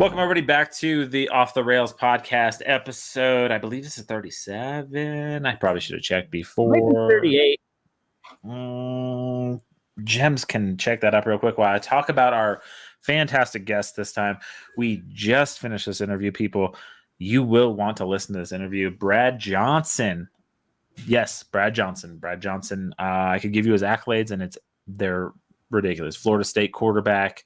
Welcome everybody back to the Off the Rails podcast episode. I believe this is 37. I probably should have checked before. Maybe 38. Jems can check that up real quick while I talk about our fantastic guest this time. We just finished this interview, people. You will want to listen to this interview. Brad Johnson. Yes, Brad Johnson. I could give you his accolades, and they're ridiculous. Florida State quarterback.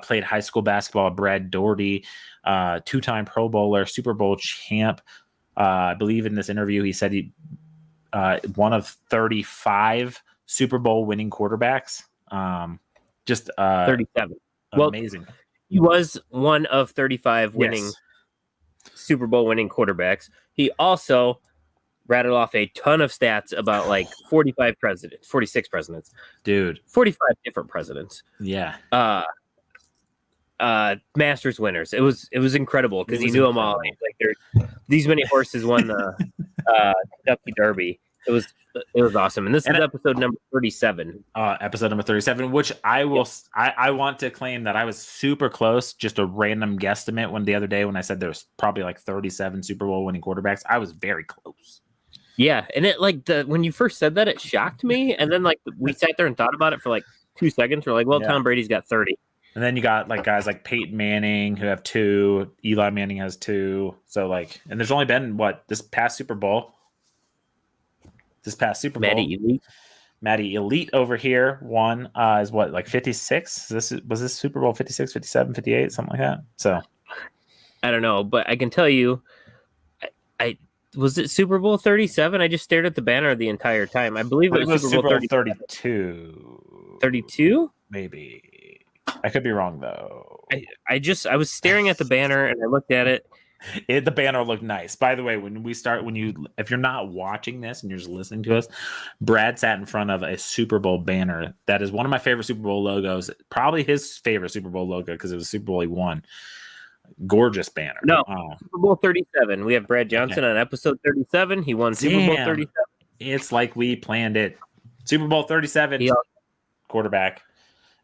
Played high school basketball at Brad Doherty, two-time Pro Bowler, Super Bowl champ. I believe in this interview he said he one of 35 Super Bowl winning quarterbacks. 37. Amazing. Well, he was one of 35 winning Super Bowl winning quarterbacks. He also rattled off a ton of stats about like 46 presidents. Dude. 45 different presidents. Yeah. Masters winners. It was incredible because he knew them all. Like these many horses won the Kentucky Derby. It was awesome. And this is episode number 37. Episode number 37, which I want to claim that I was super close. Just a random guesstimate the other day when I said there was probably like 37 Super Bowl winning quarterbacks. I was very close. Yeah, and it when you first said that, it shocked me. And then we sat there and thought about it for like 2 seconds. We're like, well, Tom Brady's got 30. And then you got like guys like Peyton Manning who have 2. Eli Manning has 2. So and there's only been this past Super Bowl. Matty Elite over here won is what, 56? Was this Super Bowl 56, 57, 58, something like that? So I don't know, but I can tell you, I was it Super Bowl 37? I just stared at the banner the entire time. I believe it was Super Bowl 32. 32? Maybe. I could be wrong though. I was staring at the banner and I looked at it. The banner looked nice. By the way, if you're not watching this and you're just listening to us, Brad sat in front of a Super Bowl banner. That is one of my favorite Super Bowl logos. Probably his favorite Super Bowl logo because it was Super Bowl he won. Gorgeous banner. No, Super Bowl 37. We have Brad Johnson on episode 37. He won Super Bowl 37. It's like we planned it. Super Bowl 37. Quarterback.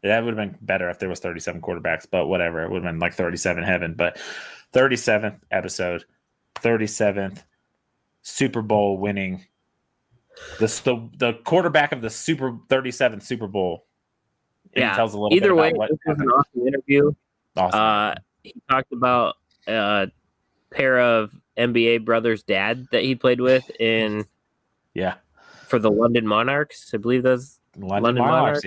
That would have been better if there was 37 quarterbacks, but whatever. It would have been like 37 heaven. But 37th episode, 37th Super Bowl winning. The quarterback of the 37th Super Bowl. Yeah. Tells a little Either bit way, about this was an awesome interview. Awesome. He talked about a pair of NBA brothers' dad that he played with for the London Monarchs. I believe those London Monarchs.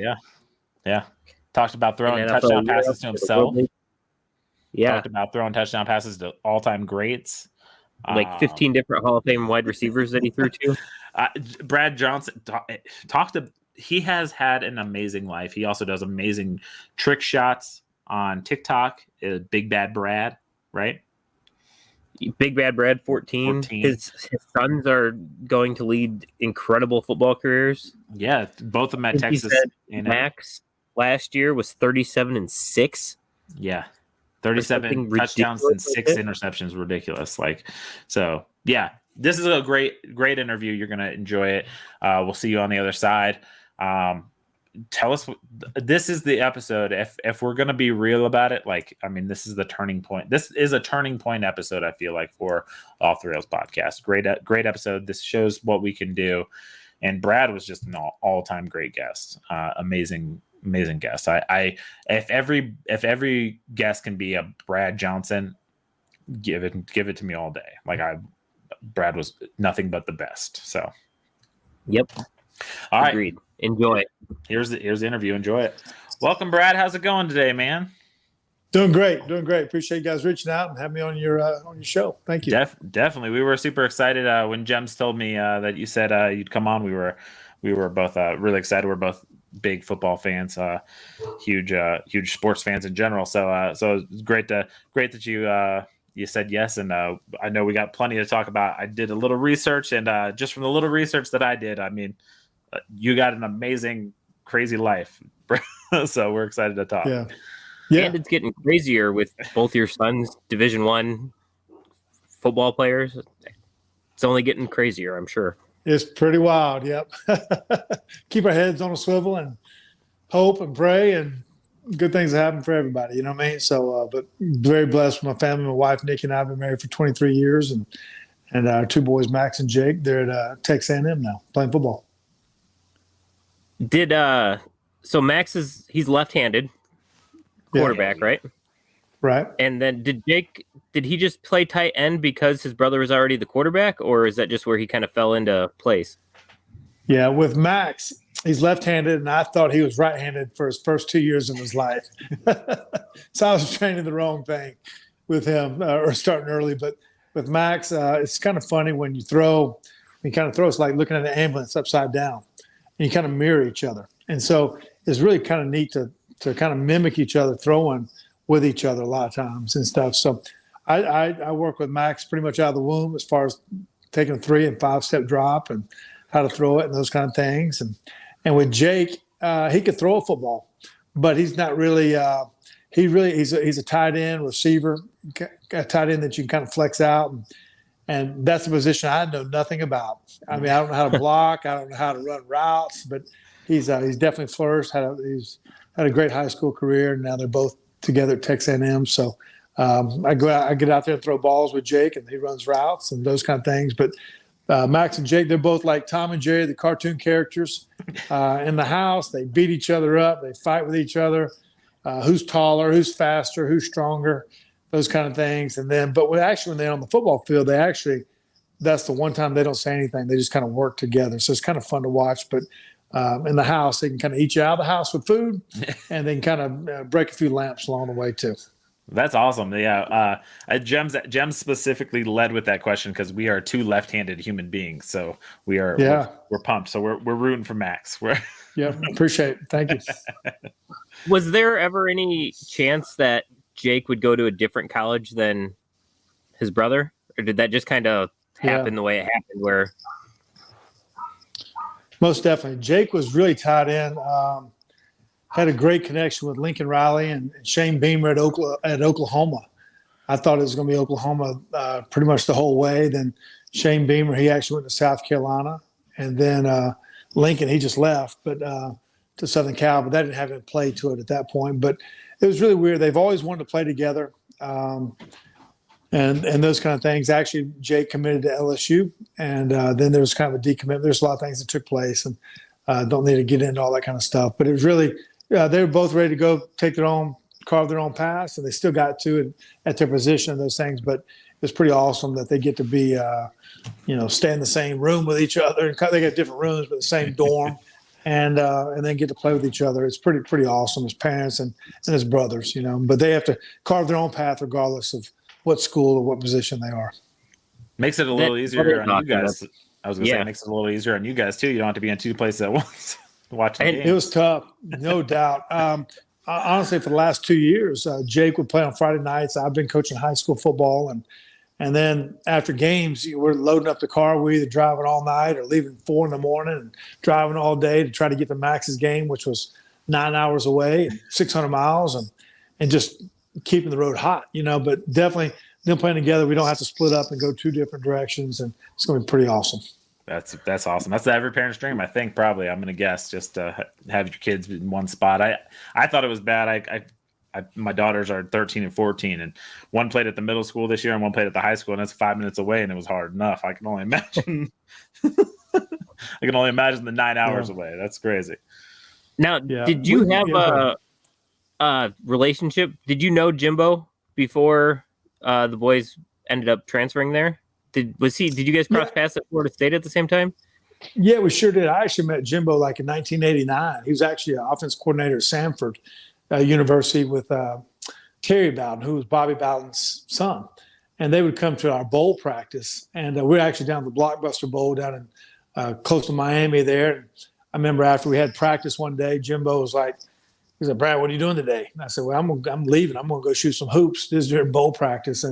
Yeah. Talked about throwing touchdown passes to himself. Yeah. Talked about throwing touchdown passes to all-time greats. 15 different Hall of Fame wide receivers that he threw to. Brad Johnson he has had an amazing life. He also does amazing trick shots on TikTok. Big Bad Brad, right? Big Bad Brad 14. His sons are going to lead incredible football careers. Yeah, both of them at Texas A&M. Max last year was 37-6. Yeah. 37 touchdowns and 6 interceptions. Ridiculous. This is a great interview. You're going to enjoy it. We'll see you on the other side. Tell us, this is the episode. If we're going to be real about it, this is the turning point. This is a turning point episode, I feel like, for Off the Rails podcast. Great episode. This shows what we can do. And Brad was just an all-time great guest. Amazing guest. If every guest can be a Brad Johnson, give it to me all day. Brad was nothing but the best. So, yep. All right. Agreed. Enjoy it. Here's the interview. Enjoy it. Welcome, Brad. How's it going today, man? Doing great. Appreciate you guys reaching out and having me on your show. Thank you. Definitely. We were super excited when Jems told me that you said you'd come on. We were both really excited. We're both big football fans, huge sports fans in general. So it's great that you said yes. And I know we got plenty to talk about. I did a little research, and just from the little research that I did, you got an amazing, crazy life. So we're excited to talk. Yeah. And it's getting crazier with both your sons, Division I football players. It's only getting crazier, I'm sure. It's pretty wild. Yep. Keep our heads on a swivel and hope and pray and good things happen for everybody. You know what I mean? So, but very blessed with my family. My wife, Nikki, and I have been married for 23 years. And our two boys, Max and Jake, they're at Texas A&M now playing football. So Max he's left-handed quarterback, right? Right. And then did he just play tight end because his brother was already the quarterback, or is that just where he kind of fell into place? Yeah, with Max, he's left-handed, and I thought he was right-handed for his first 2 years of his life. So I was training the wrong thing with him, or starting early. But with Max, it's kind of funny when you throw. It's like looking at an ambulance upside down, and you kind of mirror each other. And so it's really kind of neat to kind of mimic each other throwing with each other a lot of times and stuff. So I work with Max pretty much out of the womb as far as taking a 3 and 5 step drop and how to throw it and those kind of things. And with Jake, he could throw a football, but he's not really. He's a tight end receiver, a tight end that you can kind of flex out, and that's a position I know nothing about. I mean, I don't know how to block, I don't know how to run routes, but he's definitely flourished. He's had a great high school career, and now they're both together at Texas A&M. So I get out there and throw balls with Jake, and he runs routes and those kind of things. But Max and Jake, they're both like Tom and Jerry, the cartoon characters in the house. They beat each other up. They fight with each other. Who's taller, who's faster, who's stronger, those kind of things. And then, but when they're on the football field, that's the one time they don't say anything. They just kind of work together. So it's kind of fun to watch. But in the house, they can kind of eat you out of the house with food, and they can kind of break a few lamps along the way too. That's awesome. Yeah. Jems specifically led with that question because we are two left-handed human beings. So we're pumped. So we're rooting for Max. Yeah, appreciate it. Thank you. Was there ever any chance that Jake would go to a different college than his brother? Or did that just kind of happen the way it happened where? Most definitely. Jake was really tied in. Had a great connection with Lincoln Riley and Shane Beamer at Oklahoma. I thought it was going to be Oklahoma pretty much the whole way. Then Shane Beamer, he actually went to South Carolina. And then Lincoln, he just left to Southern Cal, but that didn't have any play to it at that point. But it was really weird. They've always wanted to play together and those kind of things. Actually, Jake committed to LSU, and then there was kind of a decommitment. There's a lot of things that took place, and don't need to get into all that kind of stuff. But it was really they were both ready to go carve their own paths, and they still got to it at their position and those things. But it's pretty awesome that they get to be, stay in the same room with each other. They got different rooms, but the same dorm, and then get to play with each other. It's pretty awesome as parents and as brothers, But they have to carve their own path regardless of what school or what position they are. Makes it a little easier on you guys. I was going to say it makes it a little easier on you guys too. You don't have to be in two places at once watching games. It was tough, no doubt. Honestly, for the last 2 years, Jake would play on Friday nights. I've been coaching high school football, and then after games, we're loading up the car. We're either driving all night or leaving 4 a.m. and driving all day to try to get to Max's game, which was 9 hours away, 600 miles, and just keeping the road hot, But definitely them playing together, we don't have to split up and go 2 different directions, and it's going to be pretty awesome. That's awesome. That's every parent's dream, I think. Probably, I'm going to guess, just have your kids in one spot. I thought it was bad. My daughters are 13 and 14, and one played at the middle school this year and one played at the high school, and that's 5 minutes away, and it was hard enough. I can only imagine. I can only imagine the 9 hours away. That's crazy. Now, did you have a relationship? Did you know Jimbo before the boys ended up transferring there? Did you guys cross paths at Florida State at the same time? Yeah, we sure did. I actually met Jimbo like in 1989. He was actually an offense coordinator at Samford University with Terry Bowden, who was Bobby Bowden's son. And they would come to our bowl practice. And we're actually down the Blockbuster Bowl down in close to Miami there. And I remember after we had practice one day, Jimbo was like, he said, "Brad, what are you doing today?" And I said, "Well, I'm leaving. I'm going to go shoot some hoops." This is during bowl practice.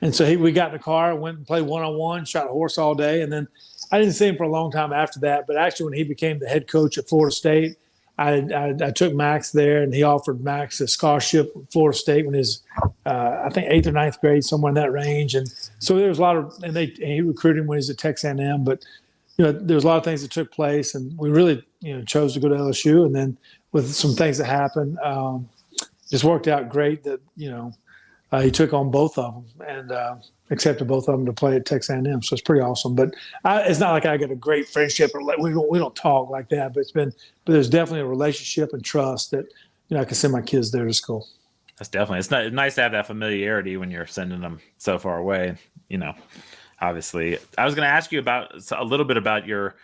And so we got in the car, went and played one-on-one, shot a horse all day. And then I didn't see him for a long time after that. But actually, when he became the head coach at Florida State, I took Max there, and he offered Max a scholarship at Florida State when he was, I think, 8th or 9th grade, somewhere in that range. And so there was a lot of – and he recruited him when he was at Texas A&M. But there's a lot of things that took place, and we really, chose to go to LSU. And then with some things that happened, just worked out great that, he took on both of them and accepted both of them to play at Texas A&M. So it's pretty awesome. But it's not like I got a great friendship or we don't talk like that. But there's definitely a relationship and trust that I can send my kids there to school. That's definitely it's nice to have that familiarity when you're sending them so far away. Obviously, I was going to ask you about a little bit about your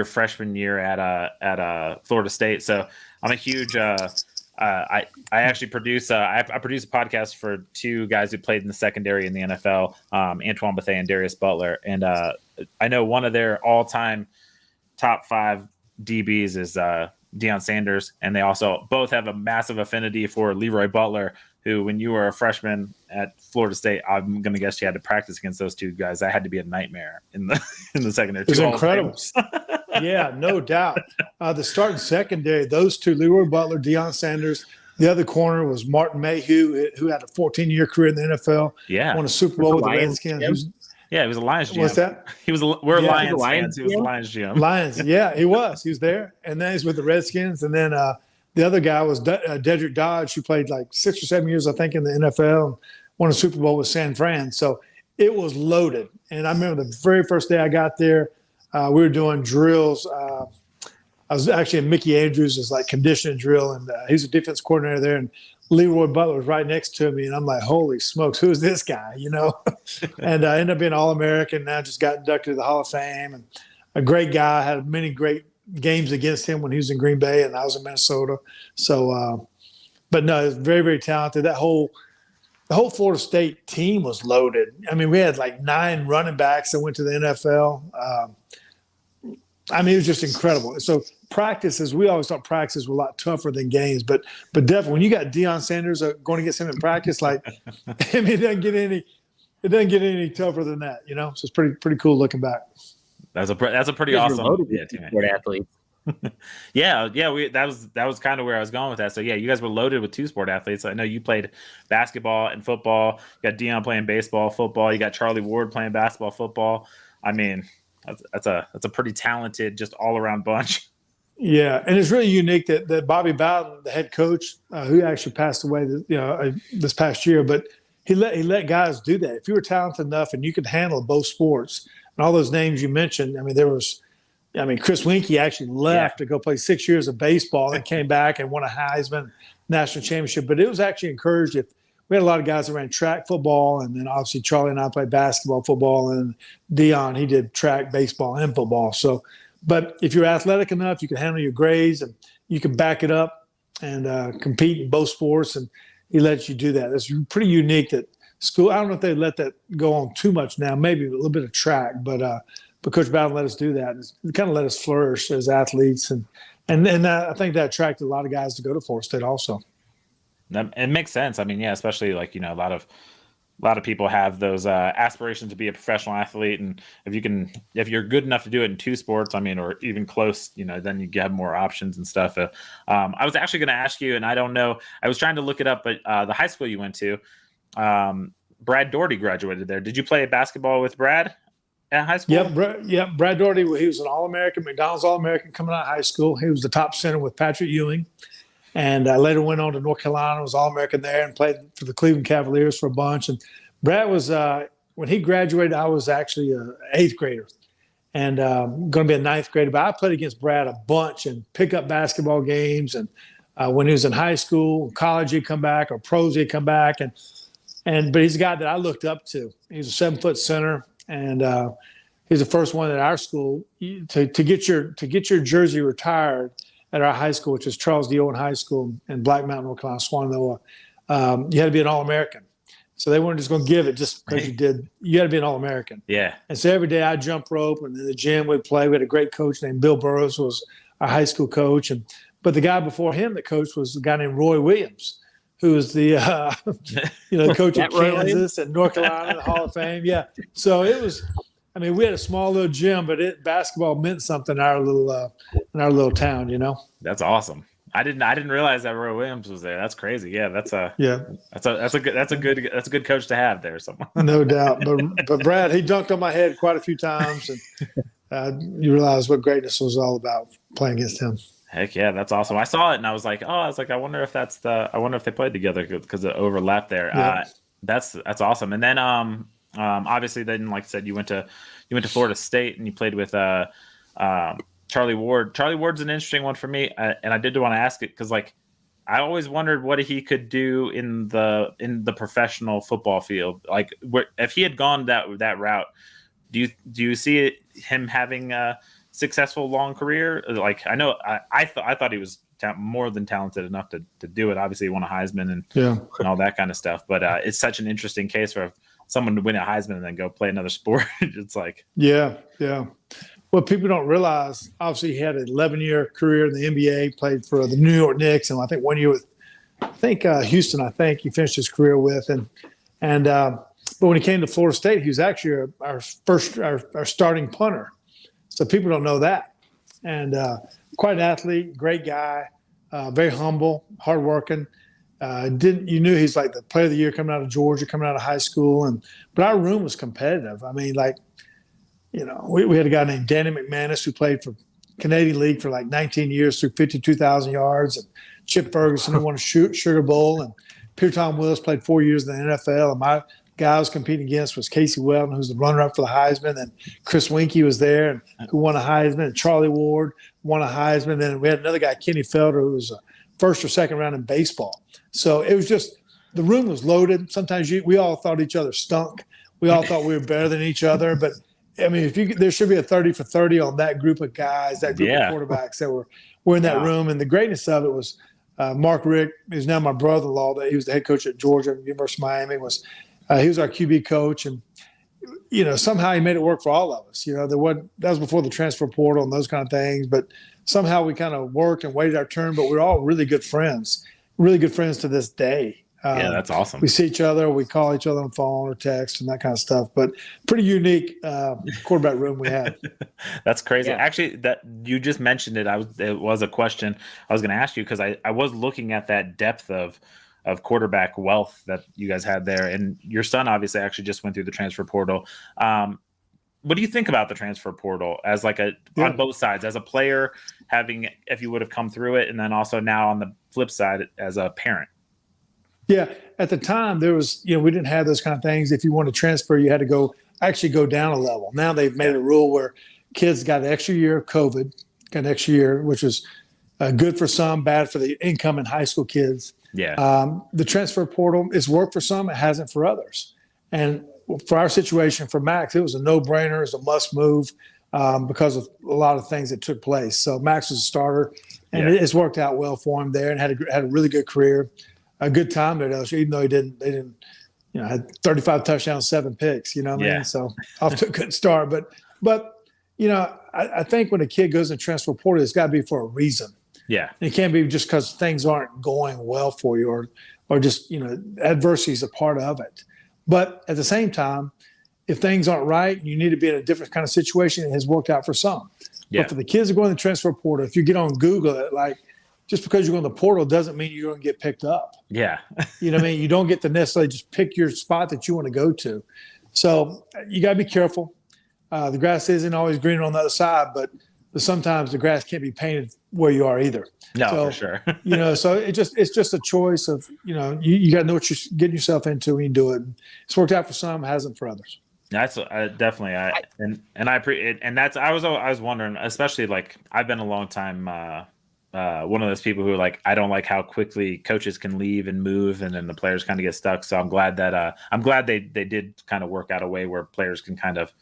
freshman year at Florida State. So I'm a huge I actually produce I produce a podcast for two guys who played in the secondary in the NFL, Antoine Bethea and Darius Butler, and I know one of their all-time top 5 DBs is Deion Sanders, and they also both have a massive affinity for Leroy Butler, who, when you were a freshman at Florida State, I'm going to guess you had to practice against those two guys. That had to be a nightmare in the secondary. It was incredible. Yeah, no doubt. The starting secondary, those two, Leroy Butler, Deion Sanders. The other corner was Martin Mayhew, who had a 14-year career in the NFL. Yeah. Won a Super Bowl with the Redskins. Yeah, he was a Lions GM. What's that? We're Lions fans. He was a Lions GM. Lions, yeah, he was. He was there. And then he's with the Redskins. And then the other guy was Dedrick Dodge, who played like 6 or 7 years, I think, in the NFL and won a Super Bowl with San Fran. So it was loaded. And I remember the very first day I got there, we were doing drills. I was actually in Mickey Andrews' like conditioning drill, and he's a defense coordinator there. And Leroy Butler was right next to me, and I'm like, holy smokes, who's this guy, And I ended up being All-American. Now just got inducted to the Hall of Fame, and a great guy. Had many great games against him when he was in Green Bay and I was in Minnesota. So, but no, he's very, very talented. The whole Florida State team was loaded. I mean, we had like 9 running backs that went to the NFL. It was just incredible. So practices, we always thought practices were a lot tougher than games, but definitely when you got Deion Sanders going against him in practice, like, it doesn't get any tougher than that, So it's pretty cool looking back. That's a pretty awesome sport athletes. Yeah. That was kind of where I was going with that. So yeah, you guys were loaded with 2 sport athletes. I know you played basketball and football. You got Deion playing baseball, football. You got Charlie Ward playing basketball, football. I mean, that's a pretty talented, just all around bunch. Yeah, and it's really unique that Bobby Bowden, the head coach, who actually passed away, this past year, but he let guys do that. If you were talented enough and you could handle both sports and all those names you mentioned, Chris Winkie actually left to go play 6 years of baseball and came back and won a Heisman national championship. But it was actually encouraged. If we had a lot of guys that ran track, football, and then obviously Charlie and I played basketball, football, and Deion, he did track, baseball, and football. So, but if you're athletic enough, you can handle your grades and you can back it up and compete in both sports. And he lets you do that. It's pretty unique that school. I don't know if they let that go on too much now. Maybe a little bit of track, but Coach Bowden let us do that. It kind of let us flourish as athletes, and I think that attracted a lot of guys to go to Florida State also. It makes sense. I mean, yeah, especially like a lot of people have those aspirations to be a professional athlete, and if you're good enough to do it in 2 sports, or even close, then you have more options and stuff. I was actually going to ask you, and I don't know, I was trying to look it up, but the high school you went to, Brad Doherty graduated there. Did you play basketball with Brad at high school? Yeah, Brad Doherty, he was an All-American, McDonald's All-American coming out of high school. He was the top center with Patrick Ewing. And later went on to North Carolina, was All-American there, and played for the Cleveland Cavaliers for a bunch. And Brad was, when he graduated, I was actually an 8th grader and going to be a 9th grader. But I played against Brad a bunch and pick up basketball games. And when he was in high school, college, he'd come back, or pros, he'd come back. But he's a guy that I looked up to. He's a 7-foot center, and he's the first one at our school to get your jersey retired at our high school, which is Charles D. Owen High School in Black Mountain, North Carolina, Swannanoa. You had to be an All-American. So they weren't just going to give it just because you did. You had to be an All-American. Yeah. And so every day I'd jump rope, and in the gym we'd play. We had a great coach named Bill Burrows, who was our high school coach. But the guy before him that coached was a guy named Roy Williams, who was the coach at Kansas and North Carolina, the Hall of Fame. Yeah. So it was. We had a small little gym, but basketball meant something in our little town. That's awesome. I didn't realize that Roy Williams was there. That's crazy. Yeah, that's a good coach to have there. Someone. No doubt. But Brad, he dunked on my head quite a few times, you realize what greatness was all about playing against him. Heck yeah, that's awesome. I saw it and I was like, I wonder if they played together because it overlapped there. Yeah. That's awesome. And then obviously then, like I said, you went to Florida State and you played with Charlie Ward. Charlie Ward's an interesting one for me, and I did want to ask it because like I always wondered what he could do in the professional football field. Like if he had gone that route, do you see him having a successful long career? Like I know I thought he was more than talented enough to do it. Obviously, he won a Heisman and all that kind of stuff. But it's such an interesting case for someone to win a Heisman and then go play another sport. It's like yeah. Well, people don't realize. Obviously, he had an 11-year career in the NBA. Played for the New York Knicks, and I think 1 year with Houston. I think he finished his career with but when he came to Florida State, he was actually our starting punter. So people don't know that. And quite an athlete, great guy, very humble, hardworking. You knew he's like the player of the year coming out of Georgia, coming out of high school. But our room was competitive. I mean, like, we had a guy named Danny McManus who played for Canadian League for like 19 years through 52,000 yards, and Chip Ferguson who won a Sugar Bowl, and Pierre Tom Willis played 4 years in the NFL. And my guy I was competing against was Casey Weldon, who's the runner-up for the Heisman, and Chris Winkie was there, and who won a Heisman, and Charlie Ward won a Heisman. And then we had another guy, Kenny Felder, who was a first or second round in baseball. So it was just the room was loaded. Sometimes we all thought each other stunk. We all thought we were better than each other, but I mean, there should be a 30 for 30 on that group of guys, that group of quarterbacks that were in that room. And the greatness of it was Mark Richt, who's now my brother-in-law. He was the head coach at Georgia, University of Miami. He was our QB coach, and somehow he made it work for all of us. That was before the transfer portal and those kind of things, but somehow we kind of worked and waited our turn. But we're all really good friends to this day. That's awesome. We see each other, we call each other on phone or text and that kind of stuff. But pretty unique quarterback room we had. That's crazy. Yeah. Actually, that you just mentioned it. It was a question I was going to ask you because I was looking at that depth of quarterback wealth that you guys had there, and your son obviously actually just went through the transfer portal. What do you think about the transfer portal as like on both sides, as a player if you would have come through it, and then also now on the flip side as a parent? Yeah, at the time there was, we didn't have those kind of things. If you wanted to transfer, you had to go down a level. Now they've made a rule where kids got an extra year of COVID, which was good for some, bad for the incoming high school kids. Yeah. The transfer portal has worked for some, it hasn't for others. And for our situation, for Max, it was a no-brainer, it was a must move because of a lot of things that took place. So Max was a starter, and it's worked out well for him there, and had a really good career. A good time at LSU, even though they didn't, had 35 touchdowns, 7 picks, what I mean? So off to a good start. But I think when a kid goes in transfer portal, it's got to be for a reason. Yeah. And it can't be just because things aren't going well for you or just, adversity is a part of it. But at the same time, if things aren't right, you need to be in a different kind of situation. It has worked out for some. Yeah. But for the kids that go in the transfer portal, if you get on Google, just because you go in the portal doesn't mean you're going to get picked up. Yeah. You know what I mean? You don't get to necessarily just pick your spot that you want to go to. So you got to be careful. The grass isn't always greener on the other side, but sometimes the grass can't be painted where you are either. No, for sure. So it's just a choice of, you got to know what you're getting yourself into when you do it. It's worked out for some, hasn't for others. That's definitely. I appreciate, and that's, I was wondering, especially like I've been a long time, one of those people who I don't like how quickly coaches can leave and move, and then the players kind of get stuck. So I'm glad that they did kind of work out a way where players can kind of,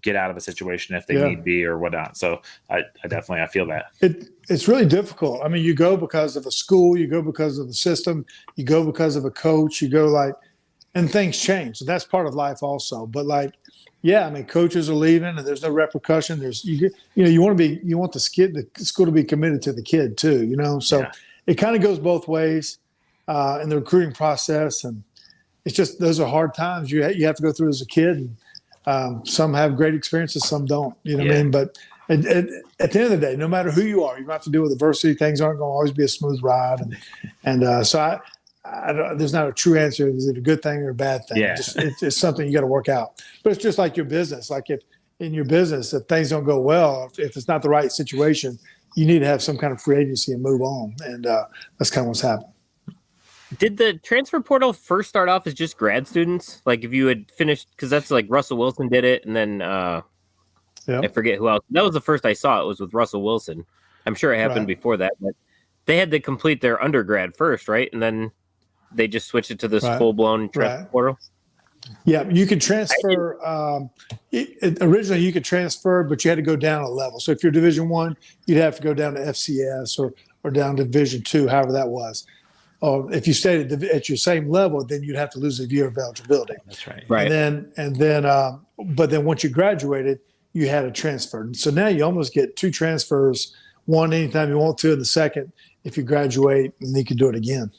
get out of a situation if they need be or whatnot. So I definitely feel that it's really difficult. I mean, you go because of a school, you go because of the system, you go because of a coach, you go and things change. And that's part of life also. But coaches are leaving and there's no repercussion. You want the school to be committed to the kid too, So it kind of goes both ways in the recruiting process. And it's just, those are hard times you have to go through as a kid. And some have great experiences, some don't, what I mean? But at the end of the day, no matter who you are, you have to deal with adversity. Things aren't going to always be a smooth ride. So there's not a true answer. Is it a good thing or a bad thing? Yeah. It's something you got to work out. But it's just like your business. Like in your business, if things don't go well, if it's not the right situation, you need to have some kind of free agency and move on. And that's kind of what's happened. Did the transfer portal first start off as just grad students? Like if you had finished, because that's like Russell Wilson did it, and then I forget who else. That was the first I saw. It was with Russell Wilson. I'm sure it happened before that, but they had to complete their undergrad first, right? And then they just switched it to this full-blown transfer portal. Yeah, you could transfer. Originally, you could transfer, but you had to go down a level. So if you're Division I, you'd have to go down to FCS or down to Division II, however that was. Or if you stayed at your same level, then you'd have to lose a year of eligibility. That's right. Right. But then once you graduated, you had a transfer. And so now you almost get 2 transfers, one anytime you want to, and the second if you graduate, and you can do it again.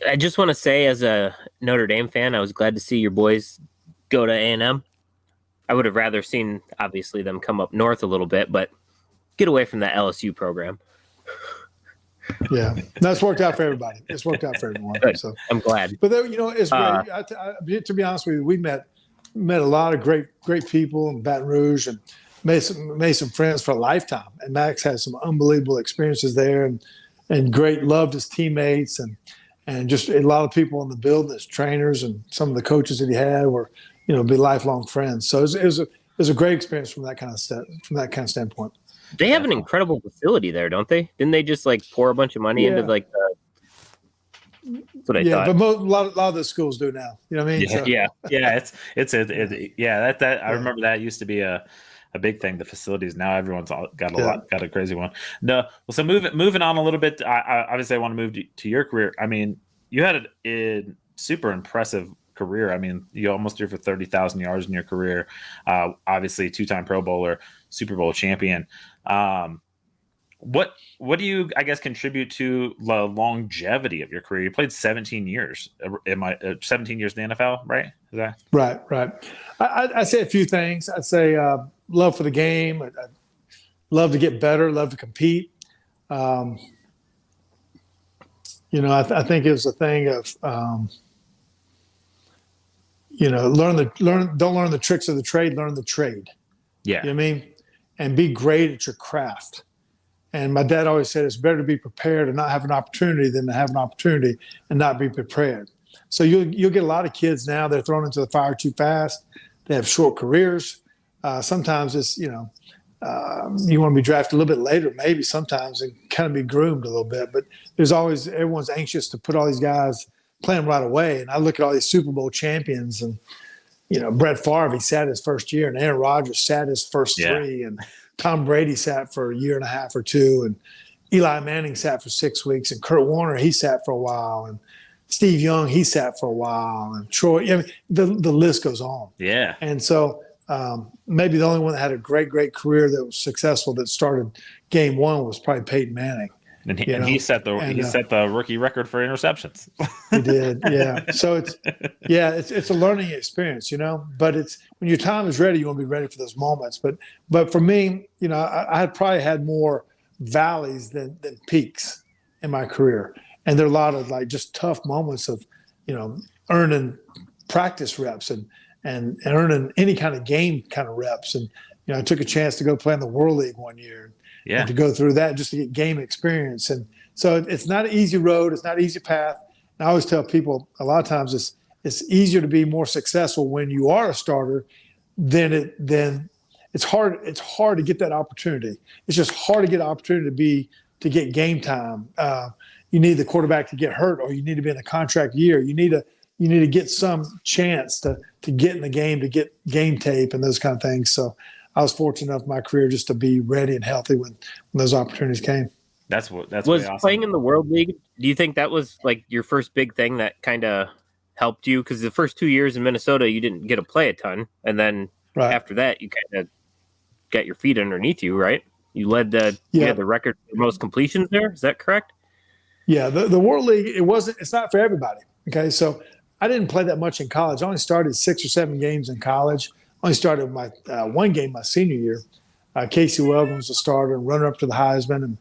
I just want to say, as a Notre Dame fan, I was glad to see your boys go to A&M. I would have rather seen, obviously, them come up north a little bit, but get away from that LSU program. Yeah, that's worked out for everybody. It's worked out for everyone. Good. So I'm glad. But it's great. To be honest with you, we met a lot of great people in Baton Rouge and made some friends for a lifetime. And Max had some unbelievable experiences there and great, loved his teammates and just a lot of people in the building as trainers, and some of the coaches that he had were, be lifelong friends. So it was a great experience from that kind of standpoint. They have an incredible facility there, don't they? Didn't they just like pour a bunch of money into like the? That's what I thought. But a lot of the schools do now. You know what I mean? Yeah. That I remember that used to be a big thing. The facilities now, everyone's got a crazy one. No, well, so moving on a little bit. Obviously, I want to move to your career. I mean, you had a super impressive career. I mean, you almost threw for 30,000 yards in your career. Obviously, 2-time Pro Bowler, Super Bowl champion. What do you, I guess, contribute to the longevity of your career? You played 17 years. 17 years in the NFL, right? Is that right? I'd say a few things. I'd say love for the game. I'd love to get better. Love to compete. I think it was a thing of don't learn the tricks of the trade. Learn the trade. Yeah, you know what I mean, and be great at your craft. And my dad always said it's better to be prepared and not have an opportunity than to have an opportunity and not be prepared. So you'll get a lot of kids now, they're thrown into the fire too fast. They have short careers. Sometimes it's, you want to be drafted a little bit later, maybe sometimes, and kind of be groomed a little bit. But everyone's anxious to put all these guys, play them right away. And I look at all these Super Bowl champions and, Brett Favre, he sat his first year, and Aaron Rodgers sat his first 3, and Tom Brady sat for a year and a half or 2, and Eli Manning sat for 6 weeks, and Kurt Warner, he sat for a while, and Steve Young, he sat for a while, and Troy. I mean, the list goes on. Yeah. And so maybe the only one that had a great career that was successful that started game 1 was probably Peyton Manning. And he set the rookie record for interceptions. He did, yeah. So it's a learning experience, But it's when your time is ready, you want to be ready for those moments. But for me, I had probably had more valleys than peaks in my career, and there are a lot of like just tough moments of, earning practice reps and earning any kind of game kind of reps. And I took a chance to go play in the World League one year. Yeah. And to go through that just to get game experience. And so it's not an easy road. It's not an easy path. And I always tell people a lot of times it's easier to be more successful when you are a starter than it's hard. It's hard to get that opportunity. It's just hard to get an opportunity to get game time. You need the quarterback to get hurt, or you need to be in a contract year. You need to get some chance to get in the game, to get game tape and those kind of things. So I was fortunate enough in my career just to be ready and healthy when those opportunities came. That's was really awesome. Playing in the World League. Do you think that was like your first big thing that kind of helped you? Because the first 2 years in Minnesota, you didn't get to play a ton, and then after that, you kind of got your feet underneath you, right? You led you had the record for most completions there. Is that correct? Yeah, the World League, it's not for everybody. Okay, so I didn't play that much in college. I only started 6 or 7 games in college. I only started my one game my senior year. Casey Weldon was a starter and runner up to the Heisman,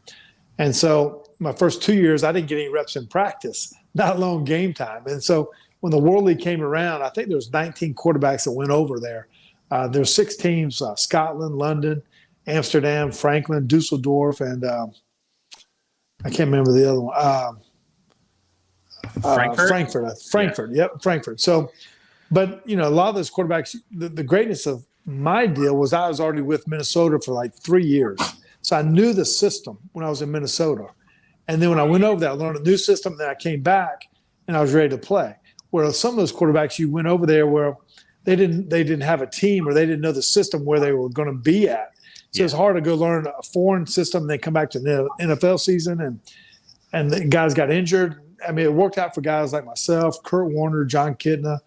and so my first 2 years I didn't get any reps in practice, not alone game time. And so when the World League came around, I think there was 19 quarterbacks that went over there. There's 6 teams: Scotland, London, Amsterdam, Franklin, Dusseldorf, and I can't remember the other one. Frankfurt. Yep, Frankfurt. So, but a lot of those quarterbacks, the greatness of my deal was I was already with Minnesota for like 3 years, so I knew the system when I was in Minnesota. And then when I went over there, I learned a new system. Then I came back and I was ready to play. Whereas some of those quarterbacks, you went over there where they didn't have a team or they didn't know the system where they were going to be at. So it's hard to go learn a foreign system and then come back to the NFL season and the guys got injured. I mean, it worked out for guys like myself, Kurt Warner, John Kidna,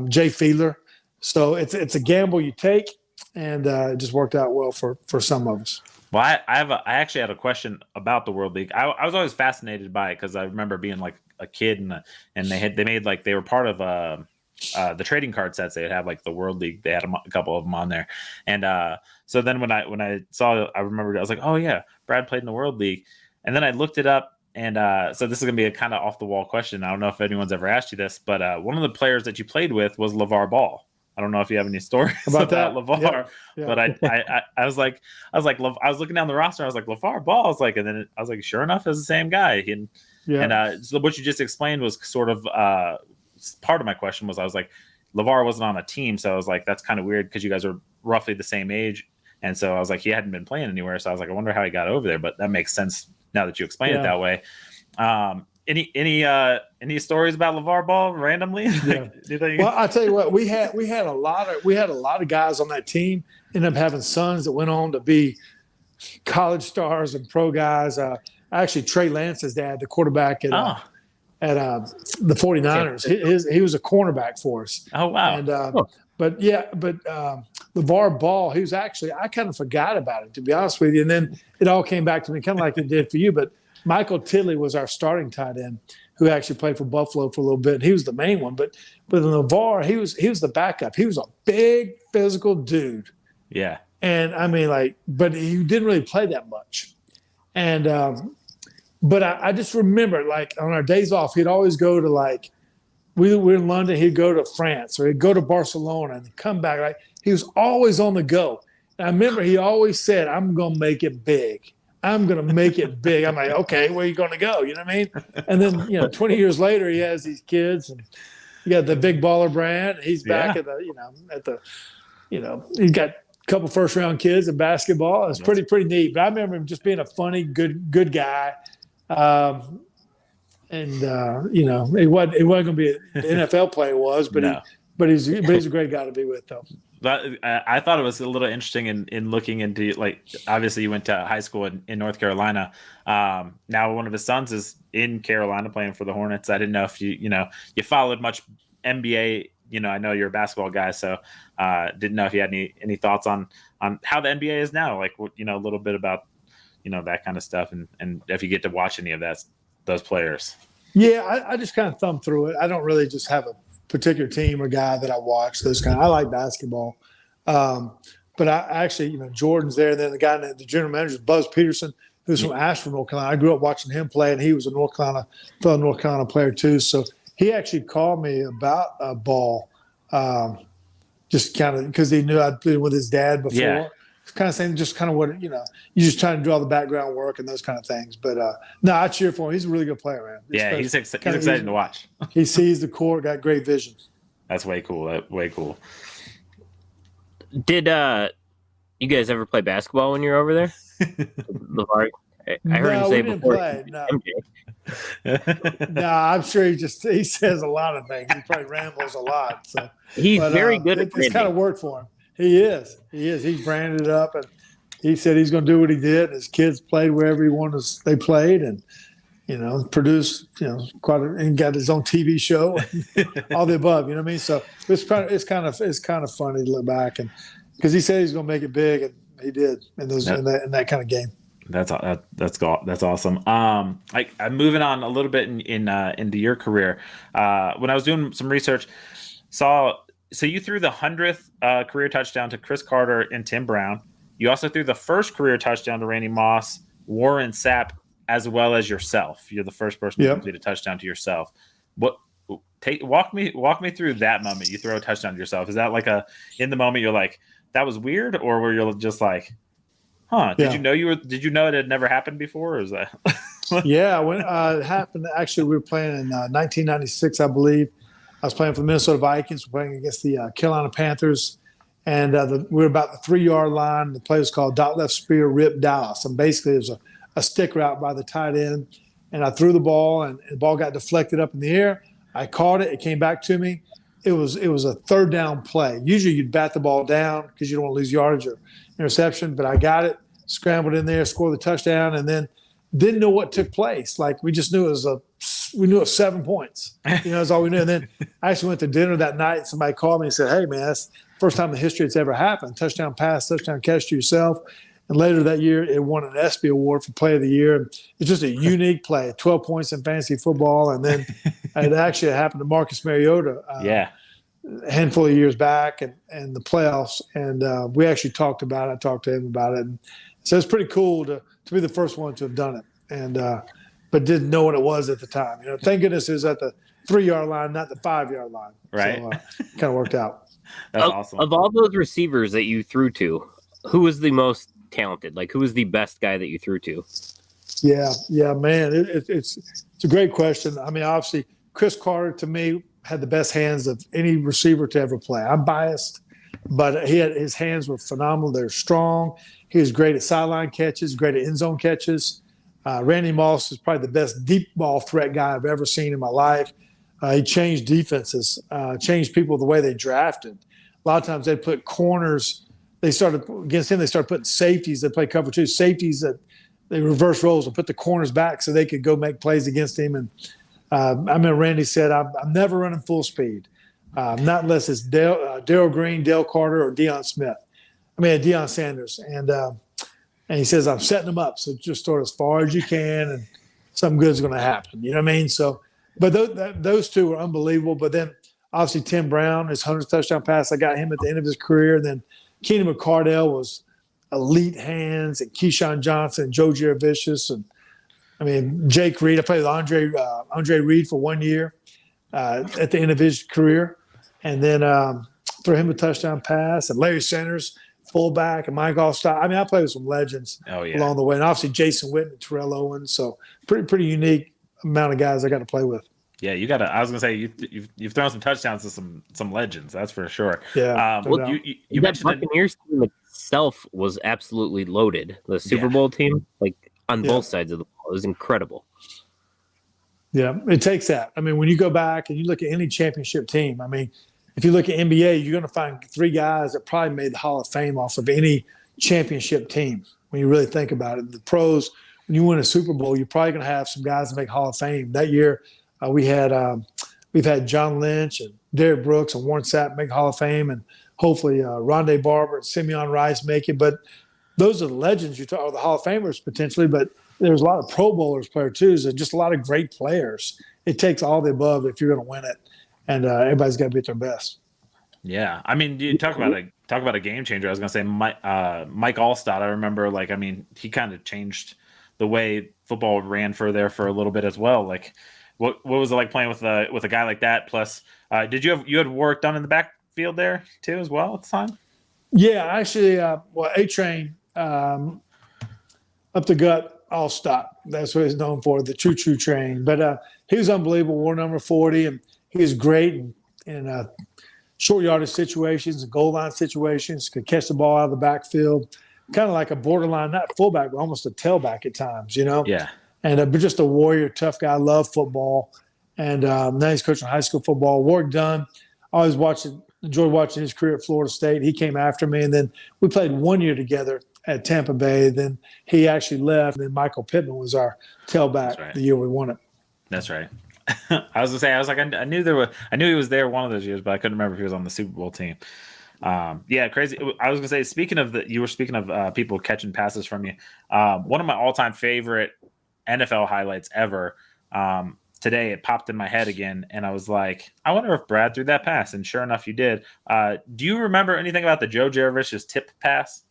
Jay Fiedler. So it's a gamble you take, and it just worked out well for some of us. Well, I actually had a question about the World League. I was always fascinated by it because I remember being like a kid and they were part of the trading card sets. They'd have like the World League. They had a couple of them on there, and so then when I saw it, I remembered I was like, oh yeah, Brad played in the World League, and then I looked it up. And so this is going to be a kind of off the wall question. I don't know if anyone's ever asked you this, but one of the players that you played with was Lavale Ball. I don't know if you have any stories about Lavale, but I was looking down the roster. I was like, Lavale Ball. I was like, and then I was like, sure enough, it's the same guy. And so what you just explained was sort of part of my question was I was like, Lavale wasn't on a team, so I was like, that's kind of weird because you guys are roughly the same age, and so I was like, he hadn't been playing anywhere, so I was like, I wonder how he got over there, but that makes sense now that you explain it that way. Any stories about Lavale Ball randomly? Well, I'll tell you what, we had a lot of guys on that team ended up having sons that went on to be college stars and pro guys. Actually, Trey Lance's dad, the quarterback at the 49ers, he was a cornerback for us. Oh wow! And Lavale Ball, he was actually, I kind of forgot about it, to be honest with you. And then it all came back to me, kind of like it did for you. But Michael Tidley was our starting tight end who actually played for Buffalo for a little bit. And he was the main one. But Lavale, he was the backup. He was a big physical dude. Yeah. And I mean, but he didn't really play that much. And but I just remember, like, on our days off, he'd always go to, we were in London, he'd go to France or he'd go to Barcelona and come back. Like, he was always on the go. And I remember he always said, I'm going to make it big. I'm going to make it big. I'm like, okay, where are you going to go? You know what I mean? And then, 20 years later, he has these kids and he got the Big Baller brand. He's back at he's got a couple first-round kids in basketball. It's pretty neat. But I remember him just being a funny, good guy. He wasn't going to be an NFL player, but he's a great guy to be with, though. But I thought it was a little interesting in looking into, like, obviously you went to high school in North Carolina. Now one of his sons is in Carolina playing for the Hornets. I didn't know if you followed much NBA. I know you're a basketball guy, so didn't know if you had any thoughts on how the NBA is now, like, a little bit about that kind of stuff, and if you get to watch any of those players. Yeah, I just kind of thumb through it. I don't really just have a particular team or guy that I watch. I like basketball, but I actually, Jordan's there. And then the general manager is Buzz Peterson, who's from Asheville, North Carolina. I grew up watching him play, and he was a North Carolina player too. So he actually called me about a Ball, just kind of because he knew I'd played with his dad before. Yeah. Kind of saying just kind of what, you just trying to do all the background work and those kind of things. But no, I cheer for him. He's a really good player, man. Yeah, he's exciting to watch. He sees the court, got great vision. That's way cool. Way cool. Did you guys ever play basketball when you were over there? LeVar, I heard him say before. Play, no, I'm sure he says a lot of things. He probably rambles a lot. So he's very good at it. It's kind of worked for him. He is. He's branded up, and he said he's going to do what he did. His kids played wherever he wanted. They played, and produced, and got his own TV show, and all the above. You know what I mean? So it's kind of funny to look back, and because he said he's going to make it big, and he did in that kind of game. That's awesome. I'm moving on a little bit into your career. When I was doing some research, So you threw the 100th career touchdown to Chris Carter and Tim Brown. You also threw the first career touchdown to Randy Moss, Warren Sapp, as well as yourself. You're the first person to complete a touchdown to yourself. walk me through that moment. You throw a touchdown to yourself. Is that like in the moment you're like, that was weird, or were you just like, huh? Did you know it had never happened before, or is that? Yeah, when it happened, actually, we were playing in 1996, I believe. I was playing for the Minnesota Vikings. We're playing against the Carolina Panthers, and we were about the 3-yard line. The play was called dot left spear rip Dallas, and basically it was a stick route by the tight end. And I threw the ball, and the ball got deflected up in the air. I caught it. It came back to me. It was a third down play. Usually you'd bat the ball down because you don't want to lose yardage or interception, but I got it, scrambled in there, scored the touchdown, and then didn't know what took place. Like, we just knew it was 7 points. That's all we knew. And then I actually went to dinner that night. Somebody called me and said, "Hey, man, that's the first time in history it's ever happened. Touchdown pass, touchdown catch to yourself." And later that year, it won an ESPY award for play of the year. It's just a unique play, 12 points in fantasy football. And then it actually happened to Marcus Mariota a handful of years back and the playoffs. And we actually talked about it. I talked to him about it. And so it's pretty cool to be the first one to have done it. And but didn't know what it was at the time. Thank goodness it was at the 3-yard line, not the 5-yard line. Right. So kind of worked out. That's awesome. Of all those receivers that you threw to, who was the most talented? Like, who was the best guy that you threw to? Yeah, man. It's a great question. I mean, obviously, Chris Carter, to me, had the best hands of any receiver to ever play. I'm biased, but his hands were phenomenal. They're strong. He was great at sideline catches, great at end zone catches. Randy Moss is probably the best deep ball threat guy I've ever seen in my life. He changed defenses, changed people the way they drafted. A lot of times they'd put corners. They started putting safeties that play cover 2, safeties that they reverse roles and put the corners back so they could go make plays against him. And I remember Randy said, I'm never running full speed, not unless it's Darrell Green, Dale Carter, or Deion Sanders. And he says, I'm setting them up. So just start as far as you can and something good's going to happen. You know what I mean? So, but those two were unbelievable. But then obviously Tim Brown, his 100th touchdown pass, I got him at the end of his career. And then Keenan McCardell was elite hands, and Keyshawn Johnson and Joe Jurevicius. And I mean, Jake Reed. I played with Andre Reed for 1 year at the end of his career. And then threw him a touchdown pass. And Larry Sanders, fullback, and Mike Alstott. I mean, I played with some legends along the way. And obviously Jason Witten and Terrell Owens. So pretty unique amount of guys I got to play with. Yeah, you got to. I was gonna say you've thrown some touchdowns to some legends. That's for sure. Yeah. Well, you mentioned Buccaneers team itself was absolutely loaded. The Super Bowl team, like on both sides of the ball, it was incredible. Yeah, it takes that. I mean, when you go back and you look at any championship team, I mean, if you look at NBA, you're going to find 3 guys that probably made the Hall of Fame off of any championship team. When you really think about it, the pros, when you win a Super Bowl, you're probably going to have some guys that make Hall of Fame. That year, we've had John Lynch and Derrick Brooks and Warren Sapp make Hall of Fame, and hopefully Rondé Barber and Simeon Rice make it. But those are the legends you talk, or the Hall of Famers potentially. But there's a lot of Pro Bowlers player too. So just a lot of great players. It takes all the above if you're going to win it, and everybody's got to be at their best. Yeah, I mean, you talk about a game changer. I was going to say Mike Alstott. I remember, he kind of changed the way football ran for a little bit as well. Like, what was it like playing with a guy like that? Plus, you had work done in the backfield there too as well at the time? Yeah, actually, A-Train up the gut, Alstott. That's what he's known for, the choo-choo train. But he was unbelievable, wore number 40, and he was great in short yardage situations and goal line situations, could catch the ball out of the backfield, kind of like a borderline, not fullback, but almost a tailback at times, Yeah. And but just a warrior, tough guy, loved football. And now he's coaching high school football. Work done. Always enjoyed watching his career at Florida State. He came after me, and then we played 1 year together at Tampa Bay. Then he actually left, and then Michael Pittman was our tailback the year we won it. That's right. I was I knew he was there one of those years, but I couldn't remember if he was on the Super Bowl team. Crazy. I was gonna say, speaking of people catching passes from you, one of my all-time favorite NFL highlights ever. Today it popped in my head again, and I was like, I wonder if Brad threw that pass, and sure enough, you did. Do you remember anything about the Joe Jurevicius tip pass?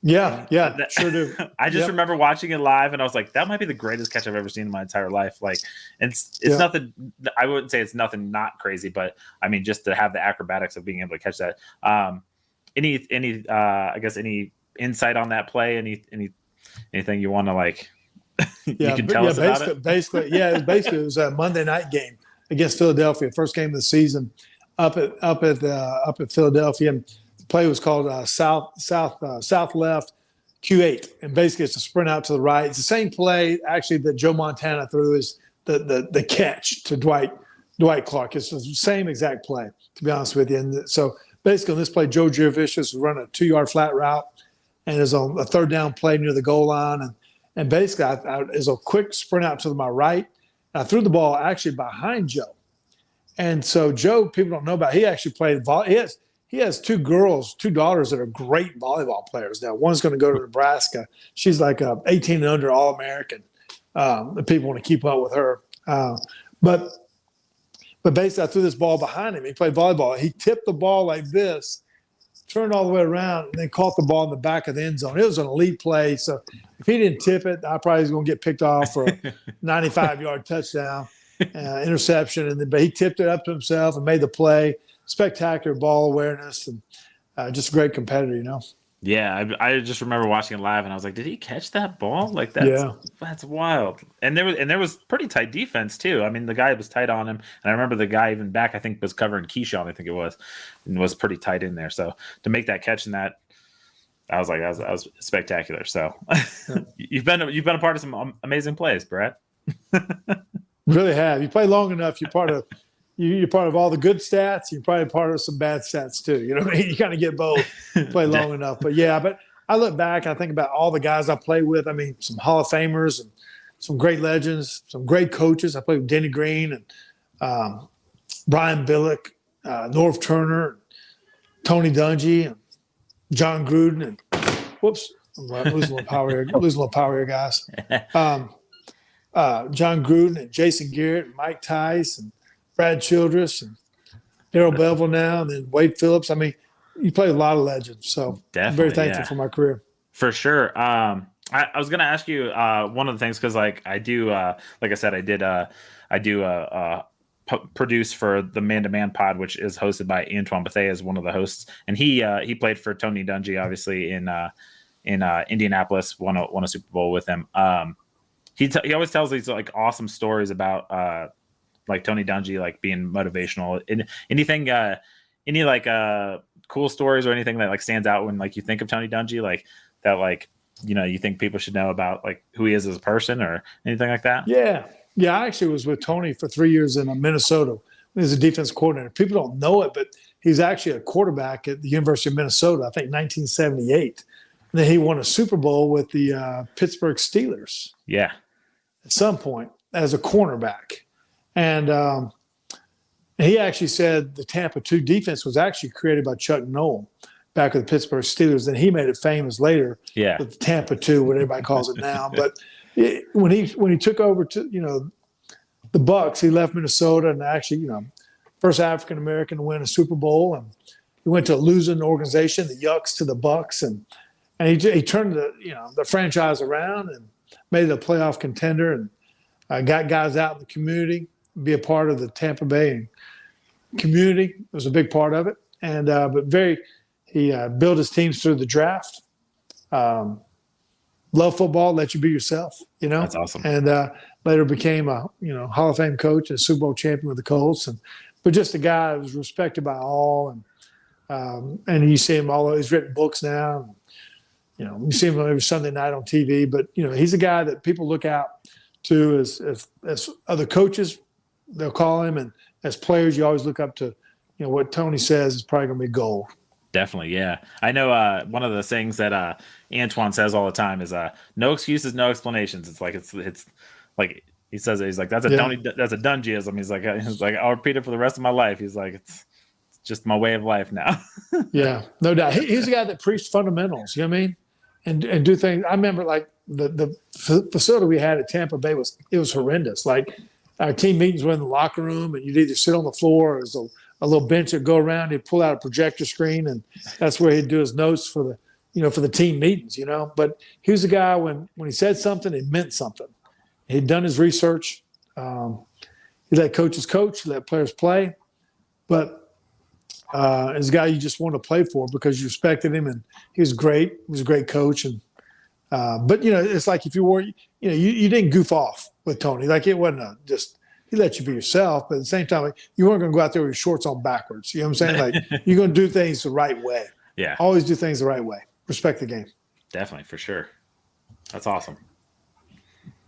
Yeah, sure do. I just remember watching it live, and I was like, that might be the greatest catch I've ever seen in my entire life. Like, it's nothing. I wouldn't say it's nothing not crazy, but I mean, just to have the acrobatics of being able to catch that. Any I guess any insight on that play? Anything you want to like? You can tell us about it. Basically, it was a Monday night game against Philadelphia, first game of the season, up at Philadelphia. And the play was called south left Q8, and basically it's a sprint out to the right. It's the same play actually that Joe Montana threw is the catch to Dwight Clark. It's the same exact play, to be honest with you. And so basically on this play, Joe Giovicius was running a 2-yard flat route, and is on a third down play near the goal line, and basically it was a quick sprint out to my right. I threw the ball actually behind Joe. And so Joe, people don't know about, he actually played volleyball. He has two daughters that are great volleyball players now. One's going to go to Nebraska. She's like a 18 and under All-American. The people want to keep up with her. But basically I threw this ball behind him. He played volleyball. He tipped the ball like this, turned all the way around, and then caught the ball in the back of the end zone. It was an elite play. So if he didn't tip it, I probably was going to get picked off for a 95-yard touchdown, interception. But he tipped it up to himself and made the play. Spectacular ball awareness, and just a great competitor, you know. Yeah, I just remember watching it live, and I was like, "Did he catch that ball? Like that's wild." And there was pretty tight defense too. I mean, the guy was tight on him, and I remember the guy even back, I think, was covering Keyshawn, I think it was, and was pretty tight in there. So to make that catch in that, I was like, that was spectacular. So you've been a part of some amazing plays, Brett. Really have. You play long enough, you're part of all the good stats. You're probably part of some bad stats too. You know what I mean? You kind of get both. Play long enough. But I look back, I think about all the guys I played with. I mean, some Hall of Famers and some great legends, some great coaches. I played with Denny Green and Brian Billick, Norv Turner, Tony Dungy, and John Gruden. And I'm losing a little power here, guys. John Gruden and Jason Garrett, and Mike Tice, and Brad Childress, and Darrell Bevell now, and then Wade Phillips. I mean, you played a lot of legends, so definitely, I'm very thankful for my career. For sure. I was going to ask you one of the things, because like I do, like I said, I do produce for the Man to Man pod, which is hosted by Antoine Bethea as one of the hosts, and he played for Tony Dungy, obviously in Indianapolis, won a Super Bowl with him. He always tells these like awesome stories about like Tony Dungy, like being motivational. Anything, any like cool stories or anything that like stands out when like you think of Tony Dungy, like that, like, you know, you think people should know about like who he is as a person or anything like that? Yeah. I actually was with Tony for 3 years in Minnesota. He was a defense coordinator. People don't know it, but he's actually a quarterback at the University of Minnesota, I think 1978. And then he won a Super Bowl with the Pittsburgh Steelers. Yeah. At some point as a cornerback. And he actually said the Tampa 2 defense was actually created by Chuck Noll back with the Pittsburgh Steelers. Then he made it famous later with the Tampa 2, what everybody calls it now. But when he took over to, you know, the Bucs, he left Minnesota and actually, you know, first African American to win a Super Bowl, and he went to a losing organization, the Yucks, to the Bucs, and he turned the franchise around and made it a playoff contender, and got guys out in the community, be a part of the Tampa Bay community. Was a big part of it, and he built his teams through the draft. Love football, let you be yourself. You know, that's awesome. And later became a Hall of Fame coach and Super Bowl champion with the Colts, but just a guy who was respected by all, and you see him all. He's written books now. And, you know, you see him every Sunday night on TV, but you know he's a guy that people look out to as other coaches, they'll call him, and as players, you always look up to, you know, what Tony says is probably going to be gold. Definitely, yeah. I know one of the things that Antoine says all the time is no excuses, no explanations. It's like he says it, he's like, that's a Dungyism. He's like I'll repeat it for the rest of my life. He's like, it's just my way of life now. Yeah, no doubt. He's a guy that preached fundamentals. You know what I mean? And do things. I remember like the facility we had at Tampa Bay was horrendous. Like our team meetings were in the locker room, and you'd either sit on the floor or there's a little bench that go around. He'd pull out a projector screen, and that's where he'd do his notes for for the team meetings, But he was a guy when he said something, it meant something. He'd done his research. He let coaches coach, he let players play. But as a guy you just wanted to play for because you respected him, and he was great. He was a great coach. And but it's like if you were, you didn't goof off with Tony. Like it wasn't just he let you be yourself, but at the same time, like, you weren't going to go out there with your shorts on backwards. You know what I'm saying? Like you're going to do things the right way. Yeah, always do things the right way. Respect the game. Definitely, for sure. That's awesome.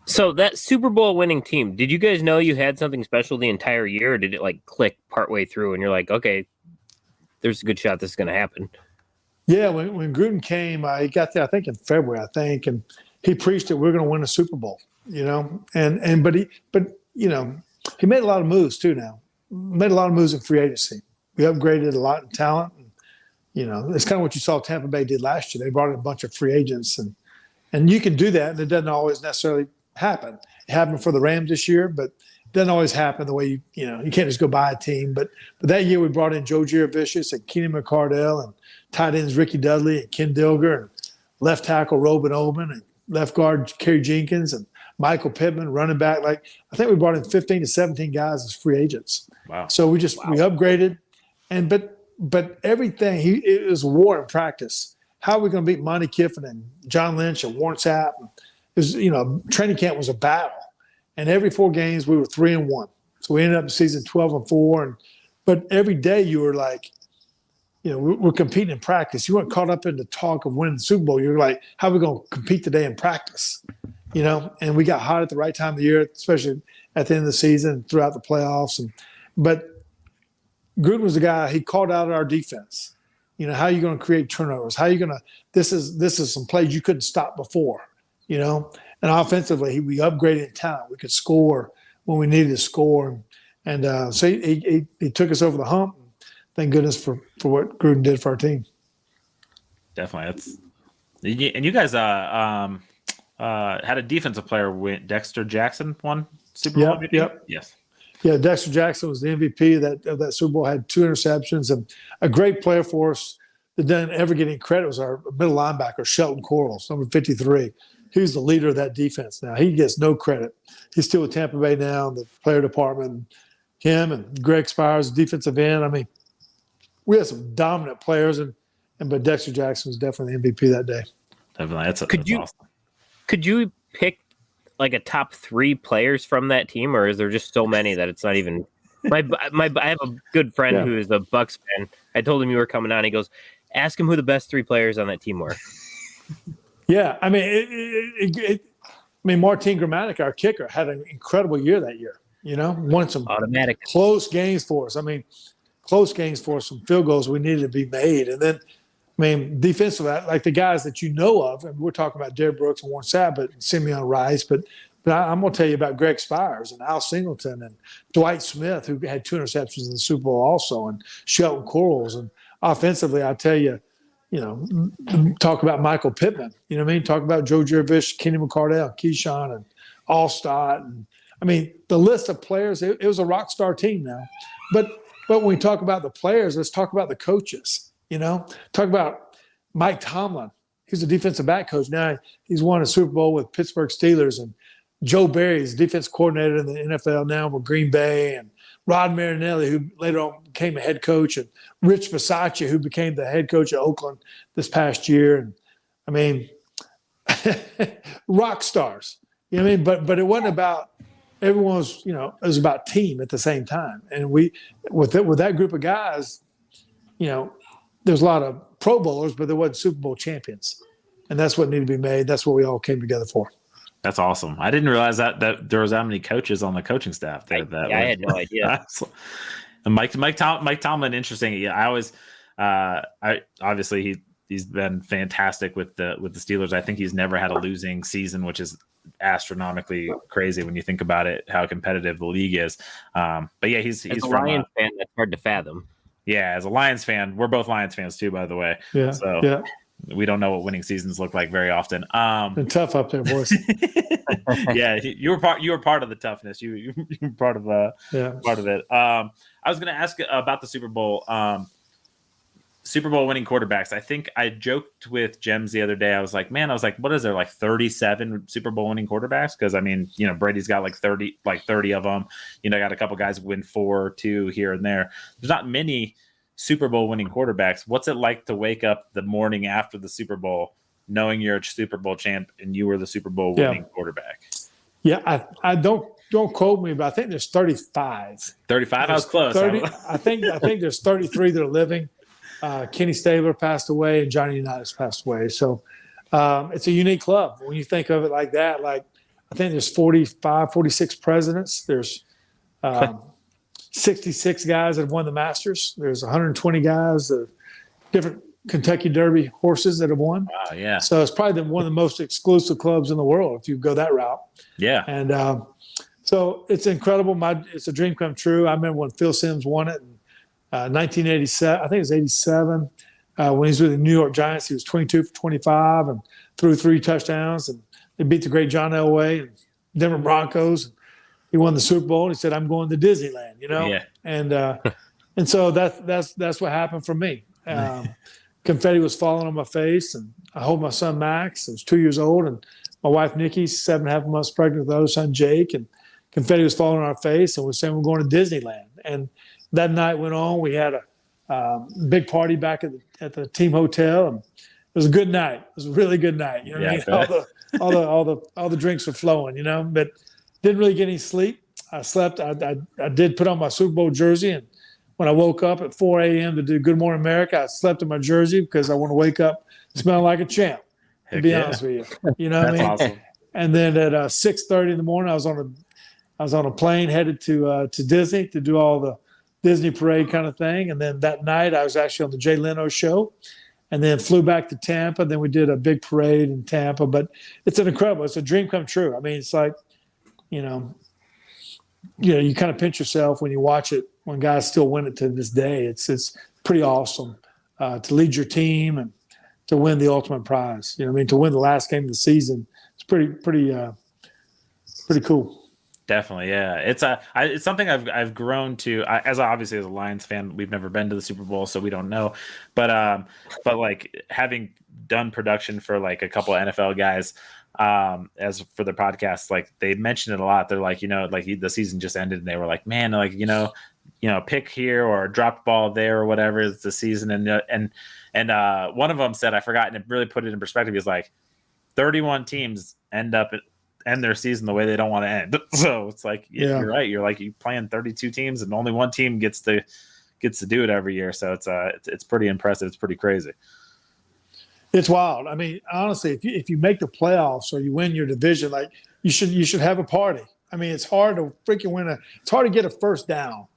So that Super Bowl winning team, did you guys know you had something special the entire year, or did it like click partway through and you're like, okay, there's a good shot this is going to happen? Yeah, when Gruden came, he got there, I think in February, and he preached that we're going to win a Super Bowl, but he made a lot of moves too. Now made a lot of moves in free agency. We upgraded a lot in talent. And, it's kind of what you saw Tampa Bay did last year. They brought in a bunch of free agents, and you can do that, and it doesn't always necessarily happen. It happened for the Rams this year, but it doesn't always happen the way you can't just go buy a team. But that year we brought in Joe Giravicius and Keenan McCardell and tight ends Ricky Dudley and Ken Dilger and left tackle Robin Oben and left guard Kerry Jenkins and Michael Pittman, running back. Like I think we brought in 15 to 17 guys as free agents. Wow. So we upgraded, but everything it was a war in practice. How are we going to beat Monty Kiffin and John Lynch and Warren Sapp? Training camp was a battle, and every 4 games we were 3-1. So we ended up the season 12-4. But every day you were like, we're competing in practice. You weren't caught up in the talk of winning the Super Bowl. You're like, how are we going to compete today in practice? And we got hot at the right time of the year, especially at the end of the season, throughout the playoffs. But Gruden was the guy. He called out our defense. How are you going to create turnovers? How are you going to? This is some plays you couldn't stop before. And offensively, we upgraded in talent. We could score when we needed to score, and so he took us over the hump. Thank goodness for what Gruden did for our team. Definitely, and you guys had a defensive player win. Dexter Jackson won Super Bowl MVP? Yep. Yes. Yeah, Dexter Jackson was the MVP of that Super Bowl. Had 2 interceptions, and a great player for us that didn't ever get any credit was our middle linebacker Shelton Quarles, number 53. He's the leader of that defense now. He gets no credit. He's still with Tampa Bay now in the player department. Him and Greg Spires, defensive end. I mean, we had some dominant players, but Dexter Jackson was definitely the MVP that day. Definitely, that's awesome. Could you pick like a top 3 players from that team, or is there just so many that it's not even? I have a good friend who is a Bucs fan. I told him you were coming on. He goes, "Ask him who the best 3 players on that team were." Yeah, I mean, Martin Gramatic, our kicker, had an incredible year that year. Won some automatic close games for us. Some field goals we needed to be made, and then, defensively, like the guys that you know of, and we're talking about Derrick Brooks and Warren Sapp and Simeon Rice, but I'm going to tell you about Greg Spires and Al Singleton and Dwight Smith, who had 2 interceptions in the Super Bowl also, and Shelton Quarles. And offensively, I tell you, talk about Michael Pittman. Talk about Joe Giravicius, Kenny McCardell, Keyshawn, and Alstott. And the list of players, it was a rock star team now. But when we talk about the players, let's talk about the coaches. Talk about Mike Tomlin. He's a defensive back coach. Now he's won a Super Bowl with Pittsburgh Steelers, and Joe Barry is defense coordinator in the NFL now with Green Bay, and Rod Marinelli, who later on became a head coach, and Rich Bisaccia, who became the head coach of Oakland this past year. And rock stars. But it wasn't about everyone was, it was about team at the same time. And we with that group of guys, there's a lot of Pro Bowlers, but there wasn't Super Bowl champions. And that's what needed to be made. That's what we all came together for. That's awesome. I didn't realize that there was that many coaches on the coaching staff. I had no idea. And Mike Tomlin, interesting. Yeah, obviously he's been fantastic with the Steelers. I think he's never had a losing season, which is astronomically crazy when you think about it, how competitive the league is. But yeah, he's a Lions fan. That's hard to fathom. Yeah, as a Lions fan, we're both Lions fans too, by the way. Yeah. So yeah. We don't know what winning seasons look like very often. Been tough up there, boys. Yeah, you were part of the toughness. You were part of it. I was going to ask about the Super Bowl. Super Bowl winning quarterbacks. I think I joked with Jems the other day. I was like, what is there, like 37 Super Bowl winning quarterbacks? Because I mean, Brady's got like 30 of them. Got a couple guys win 4, 2 here and there. There's not many Super Bowl winning quarterbacks. What's it like to wake up the morning after the Super Bowl knowing you're a Super Bowl champ and you were the Super Bowl winning quarterback? Yeah, I don't quote me, but I think there's 35. 35? I was close. 30, I think there's 33 that are living. Kenny Stabler passed away and Johnny Unitas passed away. So it's a unique club. When you think of it like that, like I think there's 45, 46 presidents. There's 66 guys that have won the Masters. There's 120 guys that different Kentucky Derby horses that have won. Wow, yeah. So it's probably one of the most exclusive clubs in the world if you go that route. Yeah. And so it's incredible. It's a dream come true. I remember when Phil Simms won it in 1987. I think it was 87. When he was with the New York Giants, he was 22 for 25 and threw 3 touchdowns. And they beat the great John Elway and Denver Broncos. He won the Super Bowl. And he said, "I'm going to Disneyland," Yeah. And so that's what happened for me. Confetti was falling on my face, and I hold my son Max, who's 2 years old, and my wife Nikki's 7.5 months pregnant with the other son Jake, and confetti was falling on our face, and we're saying we're going to Disneyland. And that night went on. We had a big party back at the team hotel, and it was a good night. It was a really good night. You know what I mean? All the drinks were flowing. But didn't really get any sleep. I slept. I did put on my Super Bowl jersey, and when I woke up at 4 a.m. to do Good Morning America, I slept in my jersey because I want to wake up smelling like a champ. To be honest with you, you know what I mean. Awesome. And then at 6:30 in the morning, I was on a plane headed to Disney to do all the Disney parade kind of thing. And then that night, I was actually on the Jay Leno show, and then flew back to Tampa. Then we did a big parade in Tampa. But it's a dream come true. I mean, it's like, you kind of pinch yourself when you watch it. When guys still win it to this day, it's pretty awesome to lead your team and to win the ultimate prize. To win the last game of the season, it's pretty cool. Definitely, yeah. It's something I've grown to. As a Lions fan, we've never been to the Super Bowl, so we don't know. But like having done production for like a couple of NFL guys, as for their podcast, like they mention it a lot. They're like, the season just ended, and they were like, man, like pick here or drop ball there or whatever is the season. And one of them said, I forgot, and it really put it in perspective. He was like, 31 teams end their season the way they don't want to end. So it's like, you're right. You're like, you playing 32 teams and only one team gets to do it every year. So it's pretty impressive. It's pretty crazy. It's wild. I mean, honestly, if you make the playoffs or you win your division, like you should have a party. I mean, it's hard to freaking it's hard to get a first down.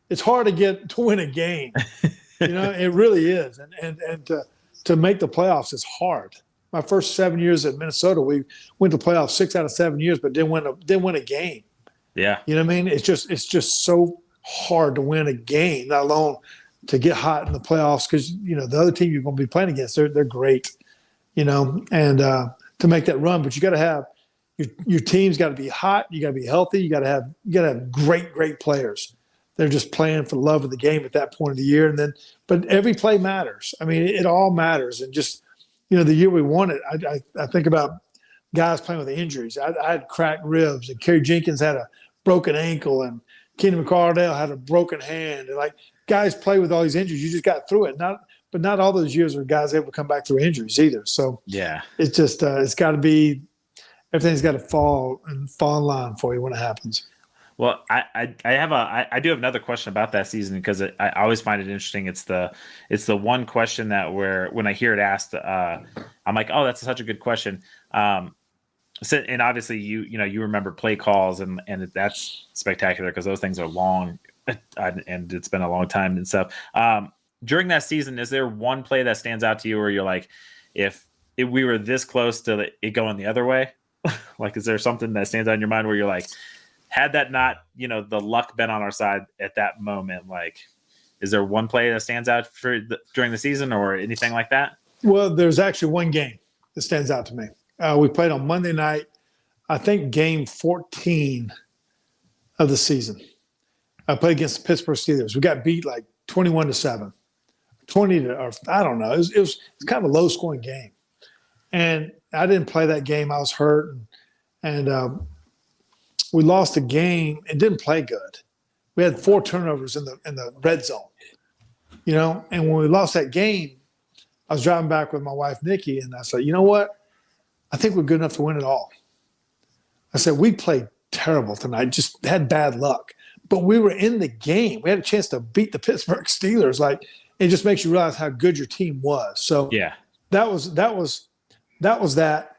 It's hard to win a game. It really is. And to make the playoffs is hard. My first 7 years at Minnesota, we went to playoffs 6 out of 7 years, but didn't win a game. Yeah. You know what I mean? It's just so hard to win a game, not alone to get hot in the playoffs, because the other team you're going to be playing against, they're great. And to make that run, but you got to have your team's got to be hot. You got to be healthy. You got to have great players. They're just playing for the love of the game at that point of the year. But every play matters. I mean, it all matters. And just, the year we won it, I think about guys playing with injuries. I had cracked ribs, and Kerry Jenkins had a broken ankle, and Kenny McCardell had a broken hand. And like guys play with all these injuries. You just got through it. But not all those years are guys able to come back through injuries either. So yeah, it's just it's got to be, everything's got to fall in line for you when it happens. Well, I do have another question about that season, because I always find it interesting. It's the one question that when I hear it asked, I'm like, oh, that's such a good question. So, and obviously you remember play calls, and that's spectacular because those things are long, and it's been a long time and stuff. During that season, is there one play that stands out to you where you're like, if we were this close to it going the other way, like, is there something that stands out in your mind where you're like, had that not, the luck been on our side at that moment, like, is there one play that stands out during the season or anything like that? Well, there's actually one game that stands out to me. We played on Monday night, I think game 14 of the season. I played against the Pittsburgh Steelers. We got beat like 21-7, 20 to, or I don't know. It was kind of a low scoring game. And I didn't play that game. I was hurt. And we lost the game and didn't play good. We had 4 turnovers in the red zone, and when we lost that game, I was driving back with my wife, Nikki, and I said, you know what? I think we're good enough to win it all. I said, we played terrible tonight, just had bad luck. But we were in the game. We had a chance to beat the Pittsburgh Steelers. Like, it just makes you realize how good your team was. So yeah, that was that.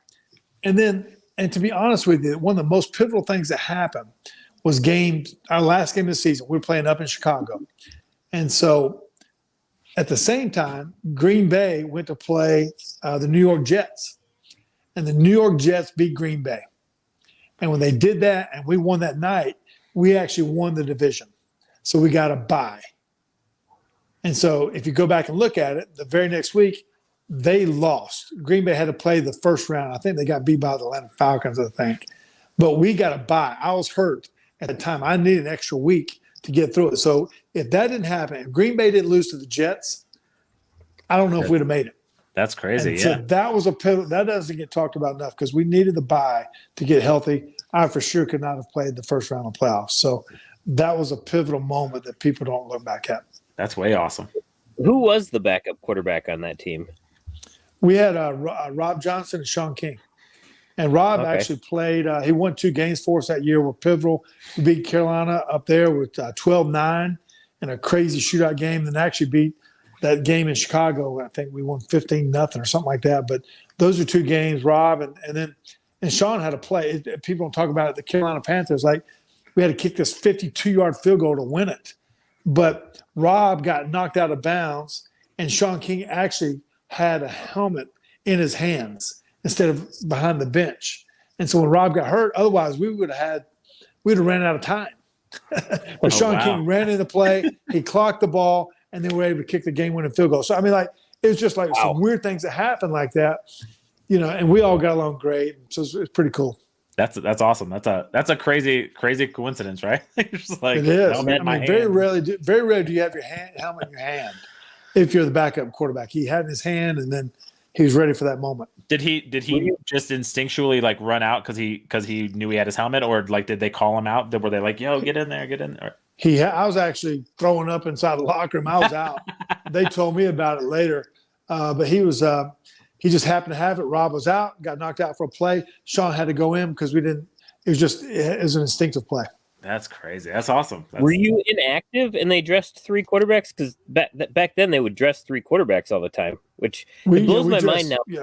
And to be honest with you, one of the most pivotal things that happened was our last game of the season. We were playing up in Chicago. And so at the same time, Green Bay went to play the New York Jets. And the New York Jets beat Green Bay. And when they did that and we won that night, we actually won the division. So we got a bye. And so if you go back and look at it, the very next week, they lost. Green Bay had to play the first round. I think they got beat by the Atlanta Falcons, I think. But we got a bye. I was hurt at the time. I needed an extra week to get through it. So if that didn't happen, if Green Bay didn't lose to the Jets, I don't know if we'd have made it. That's crazy. And yeah. So that was a pivot. That doesn't get talked about enough because we needed the bye to get healthy. I for sure could not have played the first round of playoffs. So that was a pivotal moment that people don't look back at. That's way awesome. Who was the backup quarterback on that team? We had Rob Johnson and Sean King. And Rob actually played he won 2 games for us that year. We're pivotal. We beat Carolina up there with 12-9 in a crazy shootout game, and actually beat that game in Chicago. I think we won 15-0 or something like that. But those are 2 games, Rob. And Sean had to play. People don't talk about it. The Carolina Panthers, like, we had to kick this 52-yard field goal to win it. But Rob got knocked out of bounds, and Sean King actually had a helmet in his hands instead of behind the bench. And so when Rob got hurt, otherwise we'd have ran out of time. But Sean King ran into play, he clocked the ball, and then we were able to kick the game-winning field goal. So, I mean, like, it was just like some weird things that happened like that, and we all got along great. So it's pretty cool. That's awesome. That's a crazy coincidence, right? Just like, it is. I mean, very rarely do you have your helmet in your hand if you're the backup quarterback. He had it in his hand, and then he was ready for that moment. Did he just instinctually like run out because he knew he had his helmet, or like did they call him out? Were they like, "Yo, get in there"? I was actually throwing up inside the locker room. I was out. They told me about it later, but he was. He just happened to have it. Rob was out, got knocked out for a play. Sean had to go in because we didn't. It was an instinctive play. That's crazy. That's awesome. Were you inactive and they dressed 3 quarterbacks? Because back then they would dress 3 quarterbacks all the time, which it blows my mind now. Yeah.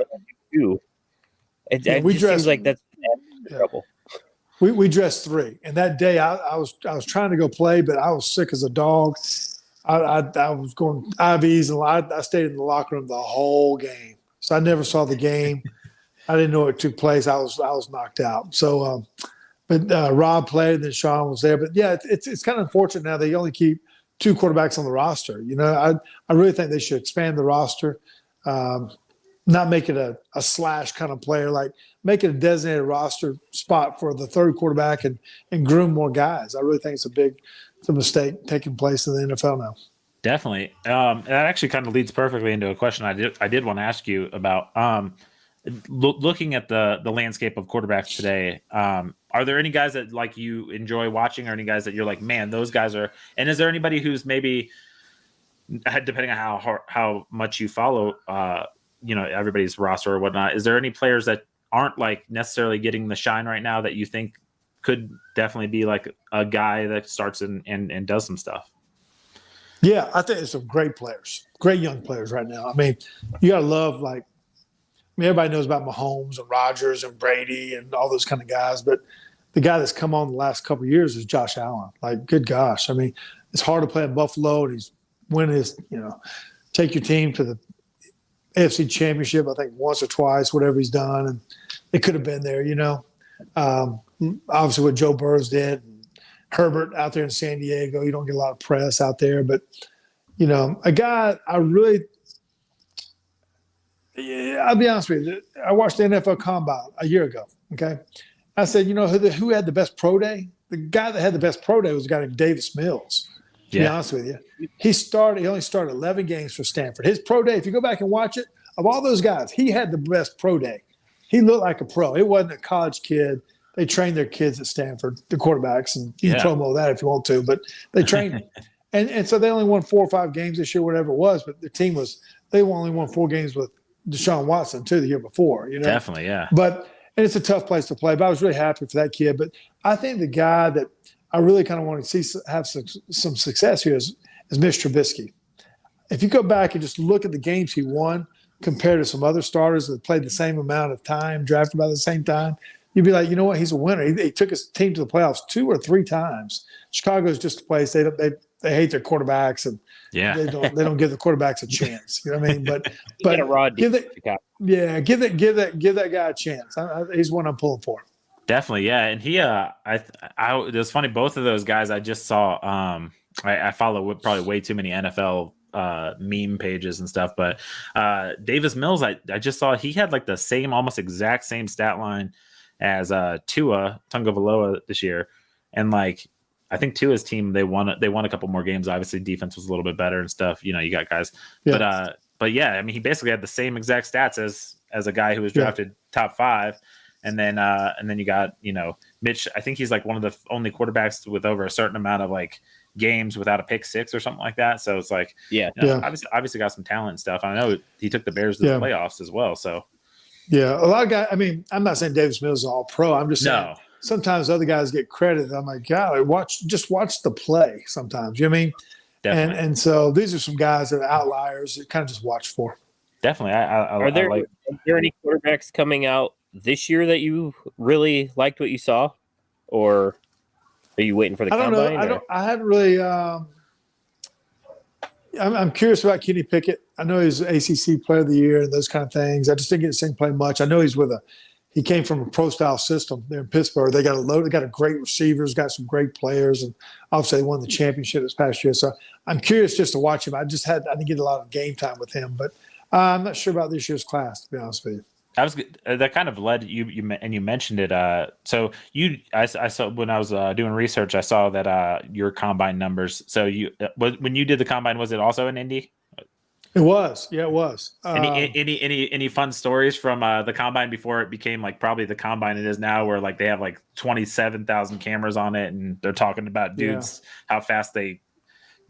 It just seems like that's trouble. We dressed 3, and that day I was trying to go play, but I was sick as a dog. I was going IVs, and I stayed in the locker room the whole game. So I never saw the game. I didn't know it took place. I was knocked out. So, but Rob played, and then Sean was there. But yeah, it's kind of unfortunate now they only keep 2 quarterbacks on the roster. I really think they should expand the roster, not make it a slash kind of player. Like, make it a designated roster spot for the 3rd quarterback and groom more guys. I really think it's a mistake taking place in the NFL now. Definitely. That actually kind of leads perfectly into a question I did want to ask you about. Looking at the landscape of quarterbacks today, are there any guys that like you enjoy watching, or any guys that you're like, man, those guys are? And is there anybody who's maybe, depending on how much you follow, everybody's roster or whatnot, is there any players that aren't like necessarily getting the shine right now that you think could definitely be like a guy that starts and does some stuff? Yeah, I think there's some great players, great young players right now. I mean, you got to love, everybody knows about Mahomes and Rodgers and Brady and all those kind of guys, but the guy that's come on the last couple of years is Josh Allen. Like, good gosh. I mean, it's hard to play in Buffalo, and he's winning his, take your team to the AFC Championship, I think once or twice, whatever he's done, and it could have been there, Obviously what Joe Burrows did, Herbert out there in San Diego, you don't get a lot of press out there. But, a guy I'll be honest with you. I watched the NFL Combine a year ago, okay? I said, who had the best pro day? The guy that had the best pro day was a guy named Davis Mills. To be honest with you, he only started 11 games for Stanford. His pro day, if you go back and watch it, of all those guys, he had the best pro day. He looked like a pro. It wasn't a college kid. They trained their kids at Stanford, the quarterbacks, and you can promo that if you want to, but they trained them. And so they only won 4 or 5 games this year, whatever it was, but the team they only won 4 games with Deshaun Watson too the year before, Definitely, yeah. And it's a tough place to play, but I was really happy for that kid. But I think the guy that I really kind of want to see have some success here is Mitch Trubisky. If you go back and just look at the games he won compared to some other starters that played the same amount of time, drafted by the same time, you'd be like, you know what, he's a winner. He took his team to the playoffs 2 or 3 times. Chicago's just a place they hate their quarterbacks, and they don't give the quarterbacks a chance. You know what I mean? But give that guy a chance. He's one I'm pulling for. Definitely, yeah. And he, it was funny. Both of those guys I just saw. I follow probably way too many NFL meme pages and stuff, but Davis Mills, I just saw he had like the same, almost exact same stat line as Tua Tagovailoa this year, and like I think Tua's team they won a couple more games. Obviously, defense was a little bit better and stuff. You got guys, but yeah, I mean, he basically had the same exact stats as a guy who was drafted top 5. And then you got, Mitch. I think he's like one of the only quarterbacks with over a certain amount of like games without a pick 6 or something like that. So it's like, obviously got some talent and stuff. I know he took the Bears to the playoffs as well. So yeah, a lot of guys. I mean, I'm not saying Davis Mills is all pro. I'm just saying sometimes other guys get credit. I'm like, God, watch the play. Sometimes, you know what I mean? Definitely. And so these are some guys that are outliers that kind of just watch for. Definitely. Are there any quarterbacks coming out this year that you really liked what you saw, or are you waiting for the combine? I haven't really. I'm curious about Kenny Pickett. I know he's ACC Player of the Year and those kind of things. I just didn't get to see him play much. I know he came from a pro style system there in Pittsburgh. They got a great receivers, got some great players, and obviously they won the championship this past year. So I'm curious just to watch him. I didn't get a lot of game time with him, but I'm not sure about this year's class, to be honest with you. That kind of led you and you mentioned it. So I saw when I was doing research, I saw that your combine numbers. So when you did the combine, was it also in Indy? It was, yeah, it was. Any fun stories from the combine before it became like probably the combine it is now, where like they have like 27,000 cameras on it, and they're talking about dudes how fast they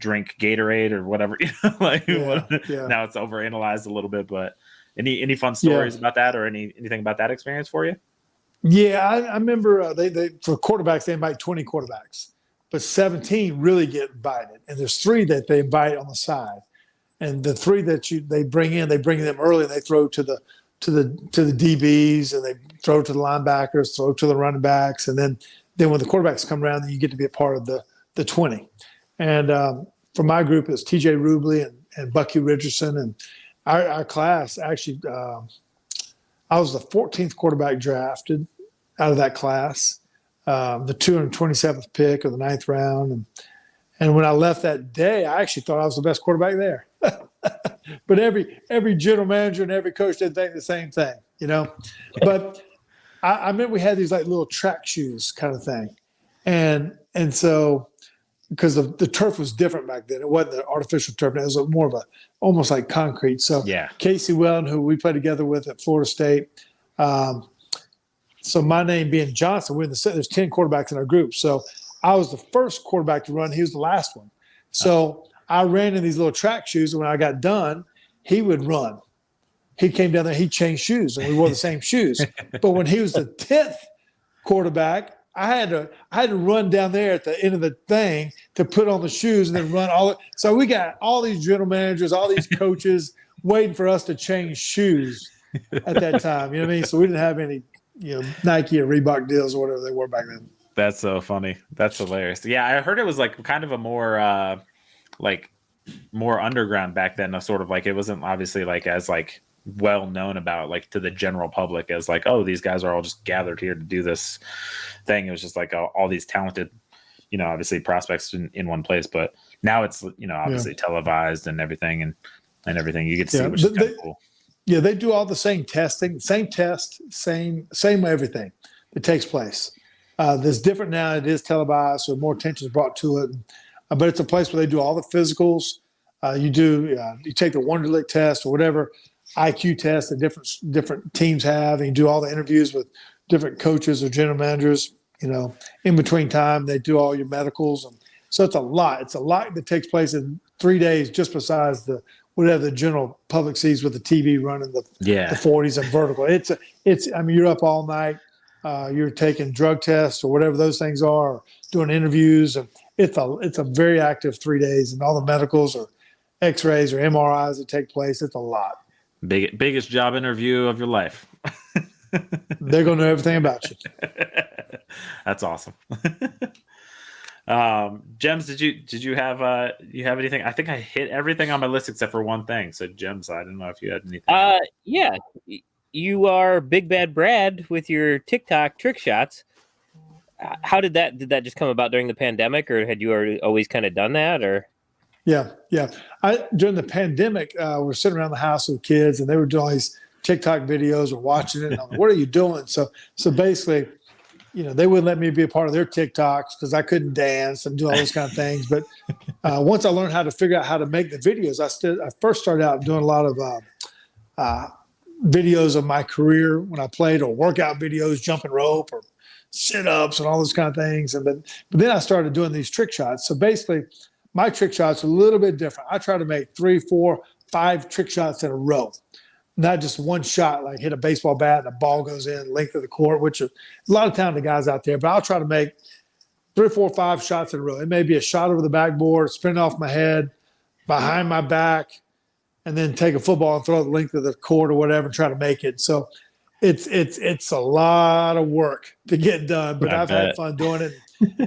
drink Gatorade or whatever. Now it's overanalyzed a little bit, but. Any fun stories about that, or anything about that experience for you? Yeah, I remember they for quarterbacks they invite 20 quarterbacks, but 17 really get invited, and there's 3 that they invite on the side, and the 3 that they bring them early, and they throw to the DBs, and they throw to the linebackers, throw to the running backs, and then when the quarterbacks come around, then you get to be a part of the 20. And for my group, it's T.J. Rubley and Bucky Richardson, and our class actually, I was the 14th quarterback drafted out of that class, the 227th pick of the 9th round. And when I left that day, I actually thought I was the best quarterback there. But every general manager and every coach did think the same thing, But I remember we had these like little track shoes kind of thing. And so because the turf was different back then. It wasn't the artificial turf. It was more of almost like concrete. So Casey Wellen, who we played together with at Florida State. So my name being Johnson, there's 10 quarterbacks in our group. So I was the first quarterback to run. He was the last one. So I ran in these little track shoes. And when I got done, he would run. He came down there, he changed shoes, and we wore the same shoes. But when he was the 10th quarterback, I had to run down there at the end of the thing to put on the shoes and then run all. So we got all these general managers, all these coaches waiting for us to change shoes at that time. You know what I mean? So we didn't have any, Nike or Reebok deals or whatever they were back then. That's so funny. That's hilarious. Yeah, I heard it was like kind of a more more underground back then. Sort of like it wasn't obviously like as like well known about like to the general public as like, oh, these guys are all just gathered here to do this thing. It was just like all these talented, obviously prospects in one place. But now it's obviously televised and everything and everything you get to see, which is kind of cool. Yeah, they do all the same testing, same test, same everything that takes place. There's different now. It is televised, so more attention is brought to it. but it's a place where they do all the physicals. You take the Wonderlic test or whatever IQ test that different teams have, and you do all the interviews with different coaches or general managers. In between time, they do all your medicals, and so it's a lot. It's a lot that takes place in 3 days, just besides whatever the general public sees with the TV running the 40s and vertical. You're up all night. You're taking drug tests or whatever those things are, or doing interviews, and it's a very active 3 days, and all the medicals or X-rays or MRIs that take place. It's a lot. Biggest job interview of your life. They're going to know everything about you. That's awesome. Jems, did you have anything? I think I hit everything on my list except for one thing. So Jems, I don't know if you had anything. Yeah. You are Big Bad Brad with your TikTok trick shots. How did that just come about during the pandemic, or had you always kind of done that, or? Yeah. During the pandemic, we're sitting around the house with kids, and they were doing all these TikTok videos or watching it. And I'm like, what are you doing? So basically, they wouldn't let me be a part of their TikToks because I couldn't dance and do all those kind of things. But once I learned how to figure out how to make the videos, I first started out doing a lot of videos of my career when I played, or workout videos, jumping rope or sit-ups and all those kind of things. But then I started doing these trick shots. So basically, my trick shots are a little bit different. I try to make 3, 4, 5 trick shots in a row, not just one shot, like hit a baseball bat and the ball goes in length of the court, which are a lot of talented guys out there. But I'll try to make 3, 4, 5 shots in a row. It may be a shot over the backboard, spin off my head, behind my back, and then take a football and throw it the length of the court or whatever and try to make it. So it's a lot of work to get done, but I've had fun doing it,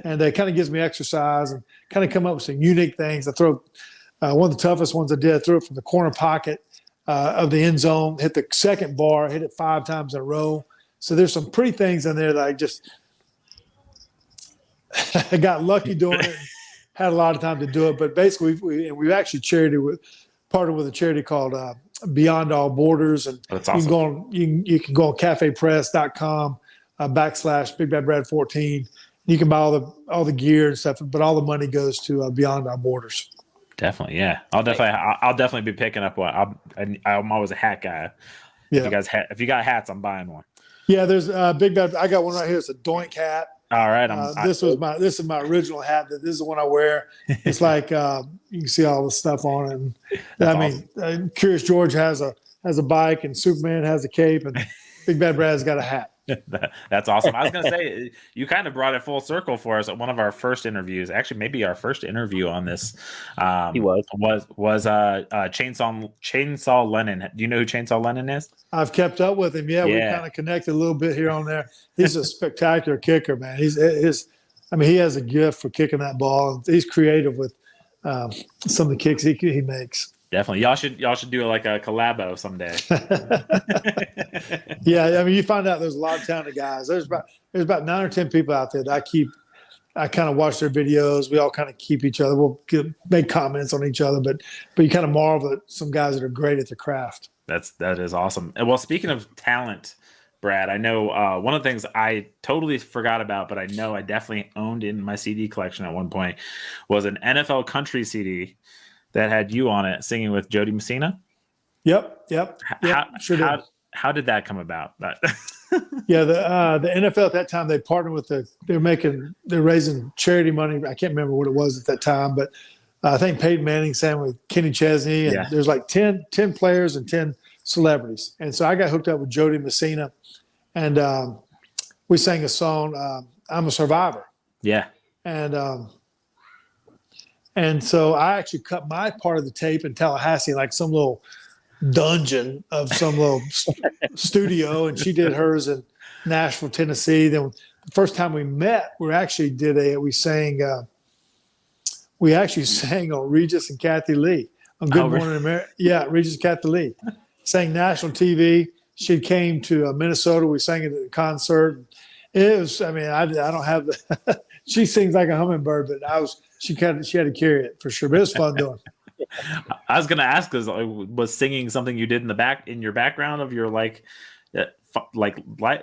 and it kind of gives me exercise and kind of come up with some unique things. I throw one of the toughest ones I did. I threw it from the corner pocket of the end zone, hit the second bar, hit it 5 times in a row. So there's some pretty things in there that I got lucky doing it. Had a lot of time to do it, but basically we've actually partnered with a charity called Beyond All Borders, and that's awesome. You can go on cafepress.com /Big Bad Brad 14. You can buy all the gear and stuff, but all the money goes to Beyond Our Borders. Definitely, yeah. I'll definitely be picking up one. I'm always a hat guy. Yeah. If you got hats, I'm buying one. Yeah, there's Big Bad. I got one right here. It's a Doink hat. All right. This is my original hat. This is the one I wear. It's like you can see all the stuff on it. And, awesome. Curious George has a bike, and Superman has a cape, and Big Bad Brad's got a hat. That's awesome. I was going to say, you kind of brought it full circle for us at one of our first interviews. Actually, maybe our first interview on this. He was Chainsaw Lennon. Do you know who Chainsaw Lennon is? I've kept up with him. Yeah. We kind of connected a little bit here on there. He's a spectacular kicker, man. He has a gift for kicking that ball. He's creative with some of the kicks he makes. Definitely. Y'all should do like a collabo someday. Yeah, you find out there's a lot of talented guys. There's about 9 or 10 people out there that I kind of watch their videos. We all kind of keep each other. We'll make comments on each other, but you kind of marvel at some guys that are great at the craft. That is awesome. And well, speaking of talent, Brad, I know one of the things I totally forgot about, but I know I definitely owned in my CD collection at one point was an NFL country CD that had you on it singing with Jody Messina. Yep. How did that come about? Yeah, the NFL at that time, they partnered with they're raising charity money. I can't remember what it was at that time, but I think Peyton Manning sang with Kenny Chesney, and there's like 10 players and 10 celebrities. And so I got hooked up with Jody Messina, and we sang a song, I'm a Survivor. Yeah. And so I actually cut my part of the tape in Tallahassee, like some little dungeon of some little studio, and she did hers in Nashville, Tennessee. Then the first time we met, we sang on Regis and Kathy Lee on Good Morning America. Yeah, Regis and Kathy Lee sang national TV. She came to Minnesota. We sang it at a concert. It was, I don't have the. She sings like a hummingbird, but she had to carry it for sure. But it was fun doing. I was going to ask, was singing something you did in your background of your like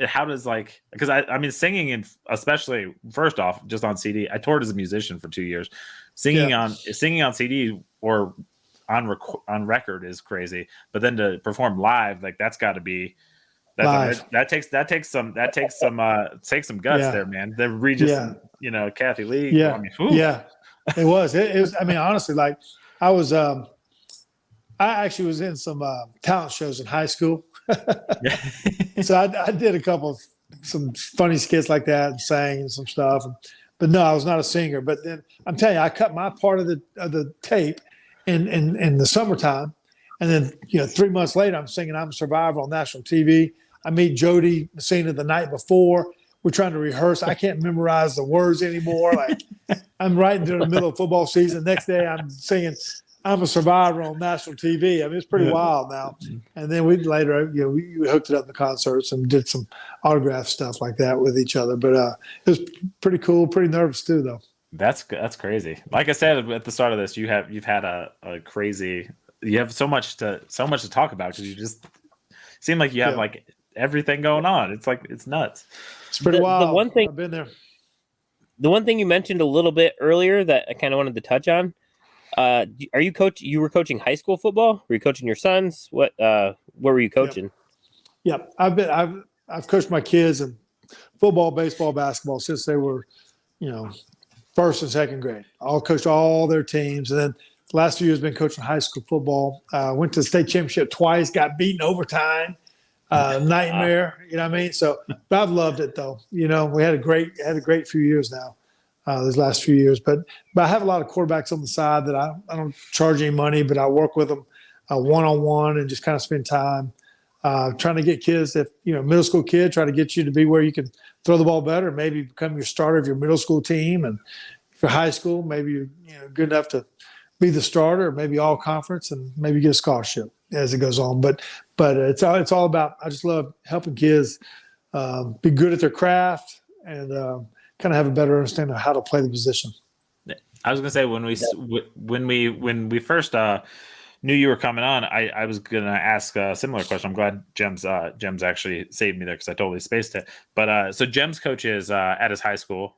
how does like, because I mean singing, and especially first off just on CD, I toured as a musician for 2 years. Singing on CD or on record is crazy, but then to perform live, like that's got to be that takes some guts there, man. The Regis and, Kathy Lee. I mean, it was. It was. I mean, honestly, like I actually was in some talent shows in high school, so I did a couple of some funny skits like that and sang some stuff. But no, I was not a singer. But then I'm telling you, I cut my part of the tape in the summertime, and then 3 months later, I'm singing "I'm a Survivor" on national TV. I meet Jody Messina the night before. We're trying to rehearse. I can't memorize the words anymore. Like I'm right during the middle of football season. Next day, I'm singing "I'm a Survivor" on national TV. I mean, it's pretty wild now. And then we later, we hooked it up in the concerts and did some autograph stuff like that with each other. But it was pretty cool. Pretty nervous too, though. That's crazy. Like I said at the start of this, you've had a crazy. You have so much to talk about because you just seem like you have like everything going on. It's like it's nuts. It's pretty wild. The one thing I've been there. The one thing you mentioned a little bit earlier that I kind of wanted to touch on. Are you coach? You were coaching high school football? Were you coaching your sons? What were you coaching? Yep. I've coached my kids in football, baseball, basketball since they were, first and second grade. I'll coach all their teams, and then the last few years been coaching high school football. Went to the state championship twice. Got beaten overtime. Nightmare. You know what I mean? So, but I've loved it though. We had a great few years now. These last few years, but I have a lot of quarterbacks on the side that I don't charge any money, but I work with them one-on-one and just kind of spend time trying to get kids that, middle school kid, try to get you to be where you can throw the ball better, maybe become your starter of your middle school team. And for high school, maybe you're good enough to be the starter, or maybe all conference, and maybe get a scholarship as it goes on. But it's all about, I just love helping kids be good at their craft and kind of have a better understanding of how to play the position. I was gonna say when we first knew you were coming on, I was gonna ask a similar question. I'm glad Jems actually saved me there because I totally spaced it. But so Jems coaches at his high school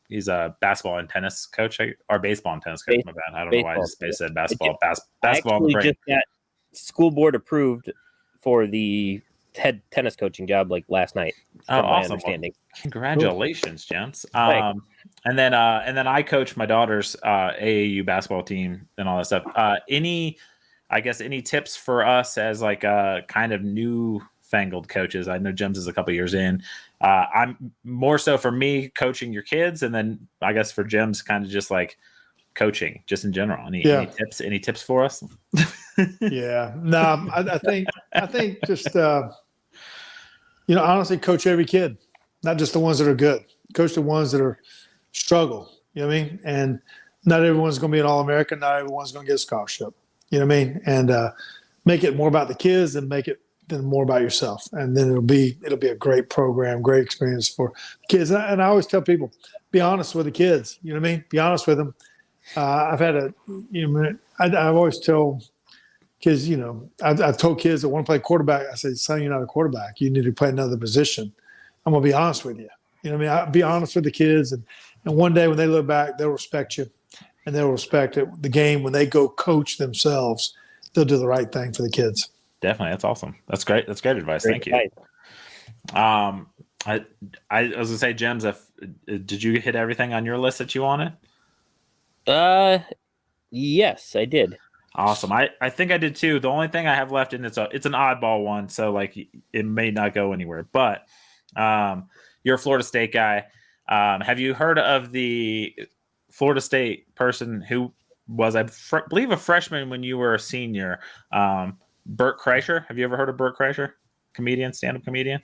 he's a basketball and tennis coach, or baseball and tennis coach. My bad. I don't know why I just said basketball. Basketball. I just got school board approved for the head tennis coaching job like last night. From my understanding. Well, congratulations, Jems. And then I coach my daughter's AAU basketball team and all that stuff. Any tips for us as like kind of newfangled coaches? I know Jems is a couple years in. I'm more so for me coaching your kids, and then I guess for Jems kind of just like coaching just in general. Any tips for us? Yeah. No, I think just honestly, coach every kid, not just the ones that are good. Coach the ones that are struggle. You know what I mean? And not everyone's going to be an All-American. Not everyone's going to get a scholarship. You know what I mean? And make it more about the kids and make it then more about yourself. And then it'll be a great program, great experience for kids. And I always tell people, be honest with the kids. You know what I mean? Be honest with them. I've had I've always tell kids, I've told kids that want to play quarterback, I say, son, you're not a quarterback. You need to play another position. I'm going to be honest with you. You know what I mean? I'll be honest with the kids. And one day when they look back, they'll respect you, and they'll respect the game. When they go coach themselves, they'll do the right thing for the kids. Definitely. That's awesome. That's great. That's great advice. Thank you. I was going to say, Jems, did you hit everything on your list that you wanted? Yes, I did. Awesome. I think I did too. The only thing I have left, and it's an oddball one, so like it may not go anywhere, but you're a Florida State guy. Have you heard of the Florida State person who was, I believe, a freshman when you were a senior? Bert Kreischer. Have you ever heard of Bert Kreischer? Stand-up comedian?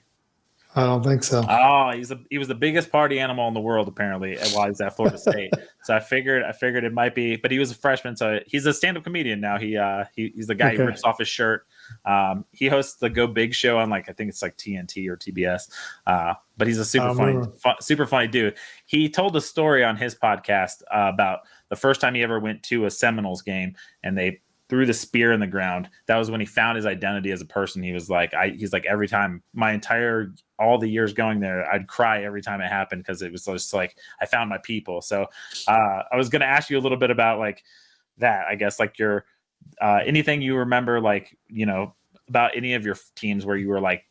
I don't think so. Oh, he was the biggest party animal in the world apparently while he's at Florida State. So I figured it might be, but he was a freshman, so he's a stand-up comedian now. He's the guy who rips off his shirt. He hosts the Go Big show on I think it's like TNT or TBS. But he's a super funny dude. He told a story on his podcast about the first time he ever went to a Seminoles game, and they threw the spear in the ground, that was when he found his identity as a person. He was like, he's like, every time all the years going there, I'd cry every time it happened because it was just like I found my people. So I was going to ask you a little bit about like that, I guess, like your anything you remember, like, about any of your teams where you were like,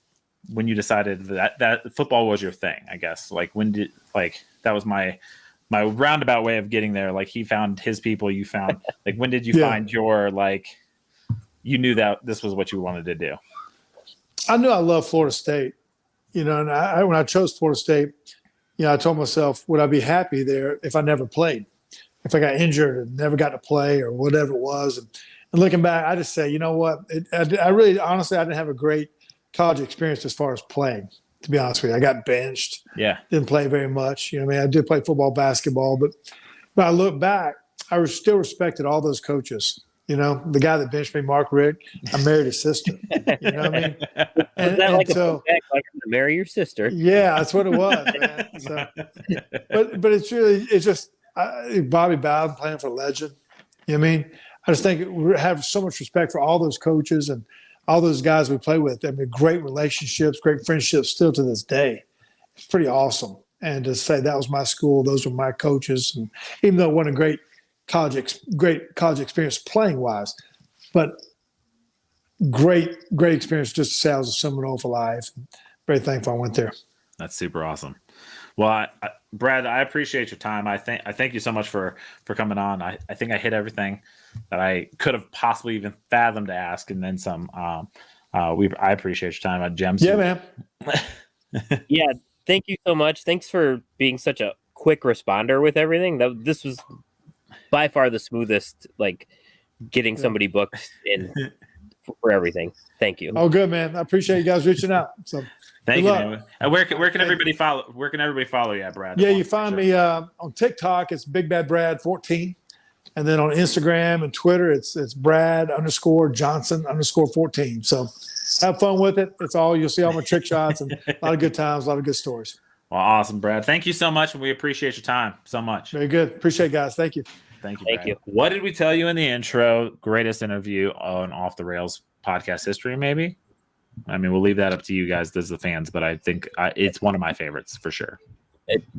when you decided that football was your thing, I guess, like that was my roundabout way of getting there. Like he found his people, you found like, when did you find your, like, you knew that this was what you wanted to do? I knew I loved Florida State, and when I chose Florida State, I told myself, would I be happy there if I never played, if I got injured and never got to play or whatever it was. And looking back, I just say, you know what? I really, honestly, I didn't have a great college experience as far as playing, to be honest with you. I got benched. Yeah. Didn't play very much. I did play football, basketball, but when I look back, I still respected all those coaches. The guy that benched me, Mark Rick, I married his sister. You know what I mean? And like so, like I'm gonna marry your sister. Yeah, that's what it was, man. So, but it's just Bobby Bowden playing for Legend. You know what I mean? I just think we have so much respect for all those coaches and all those guys we play with. I mean, great relationships, great friendships still to this day. It's pretty awesome. And to say that was my school, those were my coaches. And even though it wasn't a great college experience playing wise, but great experience just to say I was a Seminole for life. Very thankful I went there. That's super awesome. Well, Brad, I appreciate your time. I thank you so much for coming on. I think I hit everything that I could have possibly even fathomed to ask, and then some. I appreciate your time at Jems. Yeah, man. Yeah, thank you so much. Thanks for being such a quick responder with everything. This was by far the smoothest, like getting somebody booked in for everything. Thank you. Oh, good, man. I appreciate you guys reaching out. So. Thank you. And where can everybody follow? Where can everybody follow you at, Brad? Yeah, you find me on TikTok. It's Big Bad Brad 14, and then on Instagram and Twitter, it's Brad_Johnson_14. So have fun with it. It's all you'll see all my trick shots and a lot of good times, a lot of good stories. Well, awesome, Brad. Thank you so much, and we appreciate your time so much. Very good. Appreciate it, guys. Thank you. Thank you. What did we tell you in the intro? Greatest interview on Off the Rails podcast history, maybe. I mean, we'll leave that up to you guys as the fans, but I think it's one of my favorites for sure.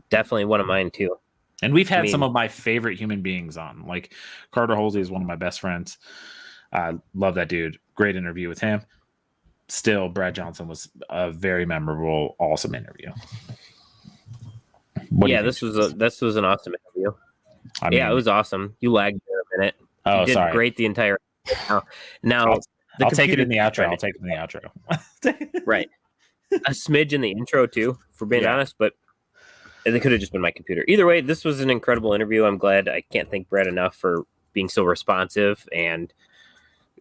Definitely one of mine too. And we've had some of my favorite human beings on. Like Carter Holsey is one of my best friends. I love that dude. Great interview with him. Still, Brad Johnson was a very memorable, awesome interview. This was an awesome interview. It was awesome. You lagged there a minute. Oh, you did sorry. Great the entire. Now. I'll take it in the outro. Right. A smidge in the intro too, for being honest, but it could have just been my computer. Either way, this was an incredible interview. I'm glad. I can't thank Brad enough for being so responsive, and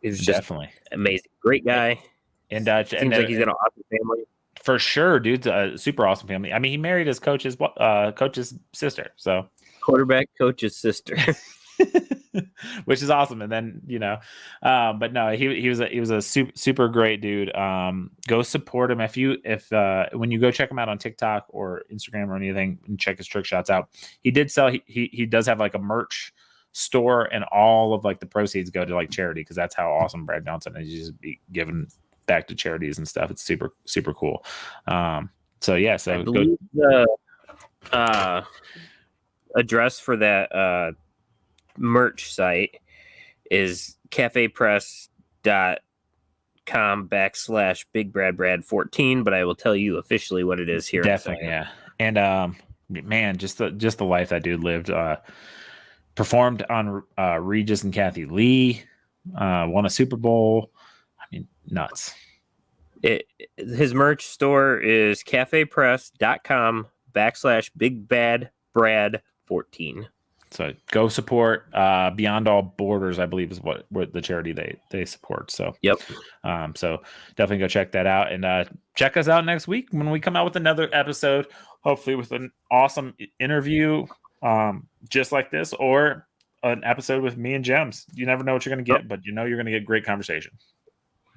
it was just definitely amazing. Great guy. And seems like he's got an awesome family. For sure, dude's a super awesome family. I mean, he married his coach's sister. So quarterback coach's sister. Which is awesome. And then but no, he was a super great dude. Go support him if when you go check him out on TikTok or Instagram or anything and check his trick shots out. He did sell he does have like a merch store, and all of like the proceeds go to like charity, because that's how awesome Brad Johnson is. He just be giving back to charities and stuff. It's super super cool. So I believe the address for that merch site is cafepress.com/BigBradBrad14, but I will tell you officially what it is here. Definitely, yeah. And man, just the life that dude lived. Performed on Regis and Kathy Lee, won a Super Bowl. I mean, nuts. His merch store is cafepress.com/BigBadBrad14. So go support Beyond All Borders, I believe is what the charity they support. So yep. So definitely go check that out, and check us out next week when we come out with another episode, hopefully with an awesome interview just like this, or an episode with me and Jems. You never know what you're going to get, but you're going to get great conversation.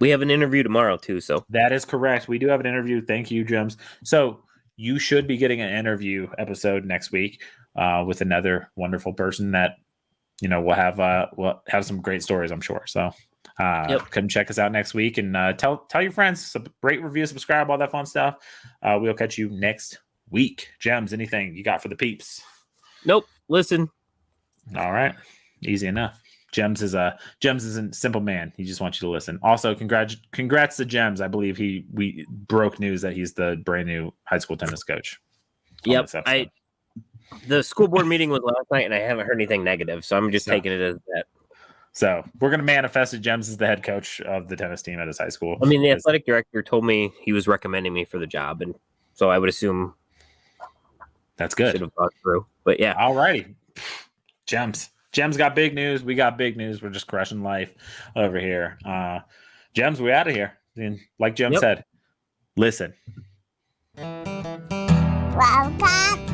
We have an interview tomorrow too. So that is correct. We do have an interview. Thank you, Jems. So you should be getting an interview episode next week with another wonderful person that we'll have some great stories, I'm sure. So come check us out next week, and tell your friends, rate, review, subscribe, all that fun stuff. We'll catch you next week. Jems, anything you got for the peeps? Nope. Listen. All right. Easy enough. Jems is a simple man. He just wants you to listen. Also, congrats to Jems. I believe we broke news that he's the brand new high school tennis coach. Yep. The school board meeting was last night, and I haven't heard anything negative, so I'm just taking it as that. So we're going to manifest that Jems is the head coach of the tennis team at his high school. I mean, the athletic director told me he was recommending me for the job, and so I would assume that's good. Should have gone through, but yeah. All righty. Jems got big news. We got big news. We're just crushing life over here. Jems, we out of here. And like Jem said, listen. Welcome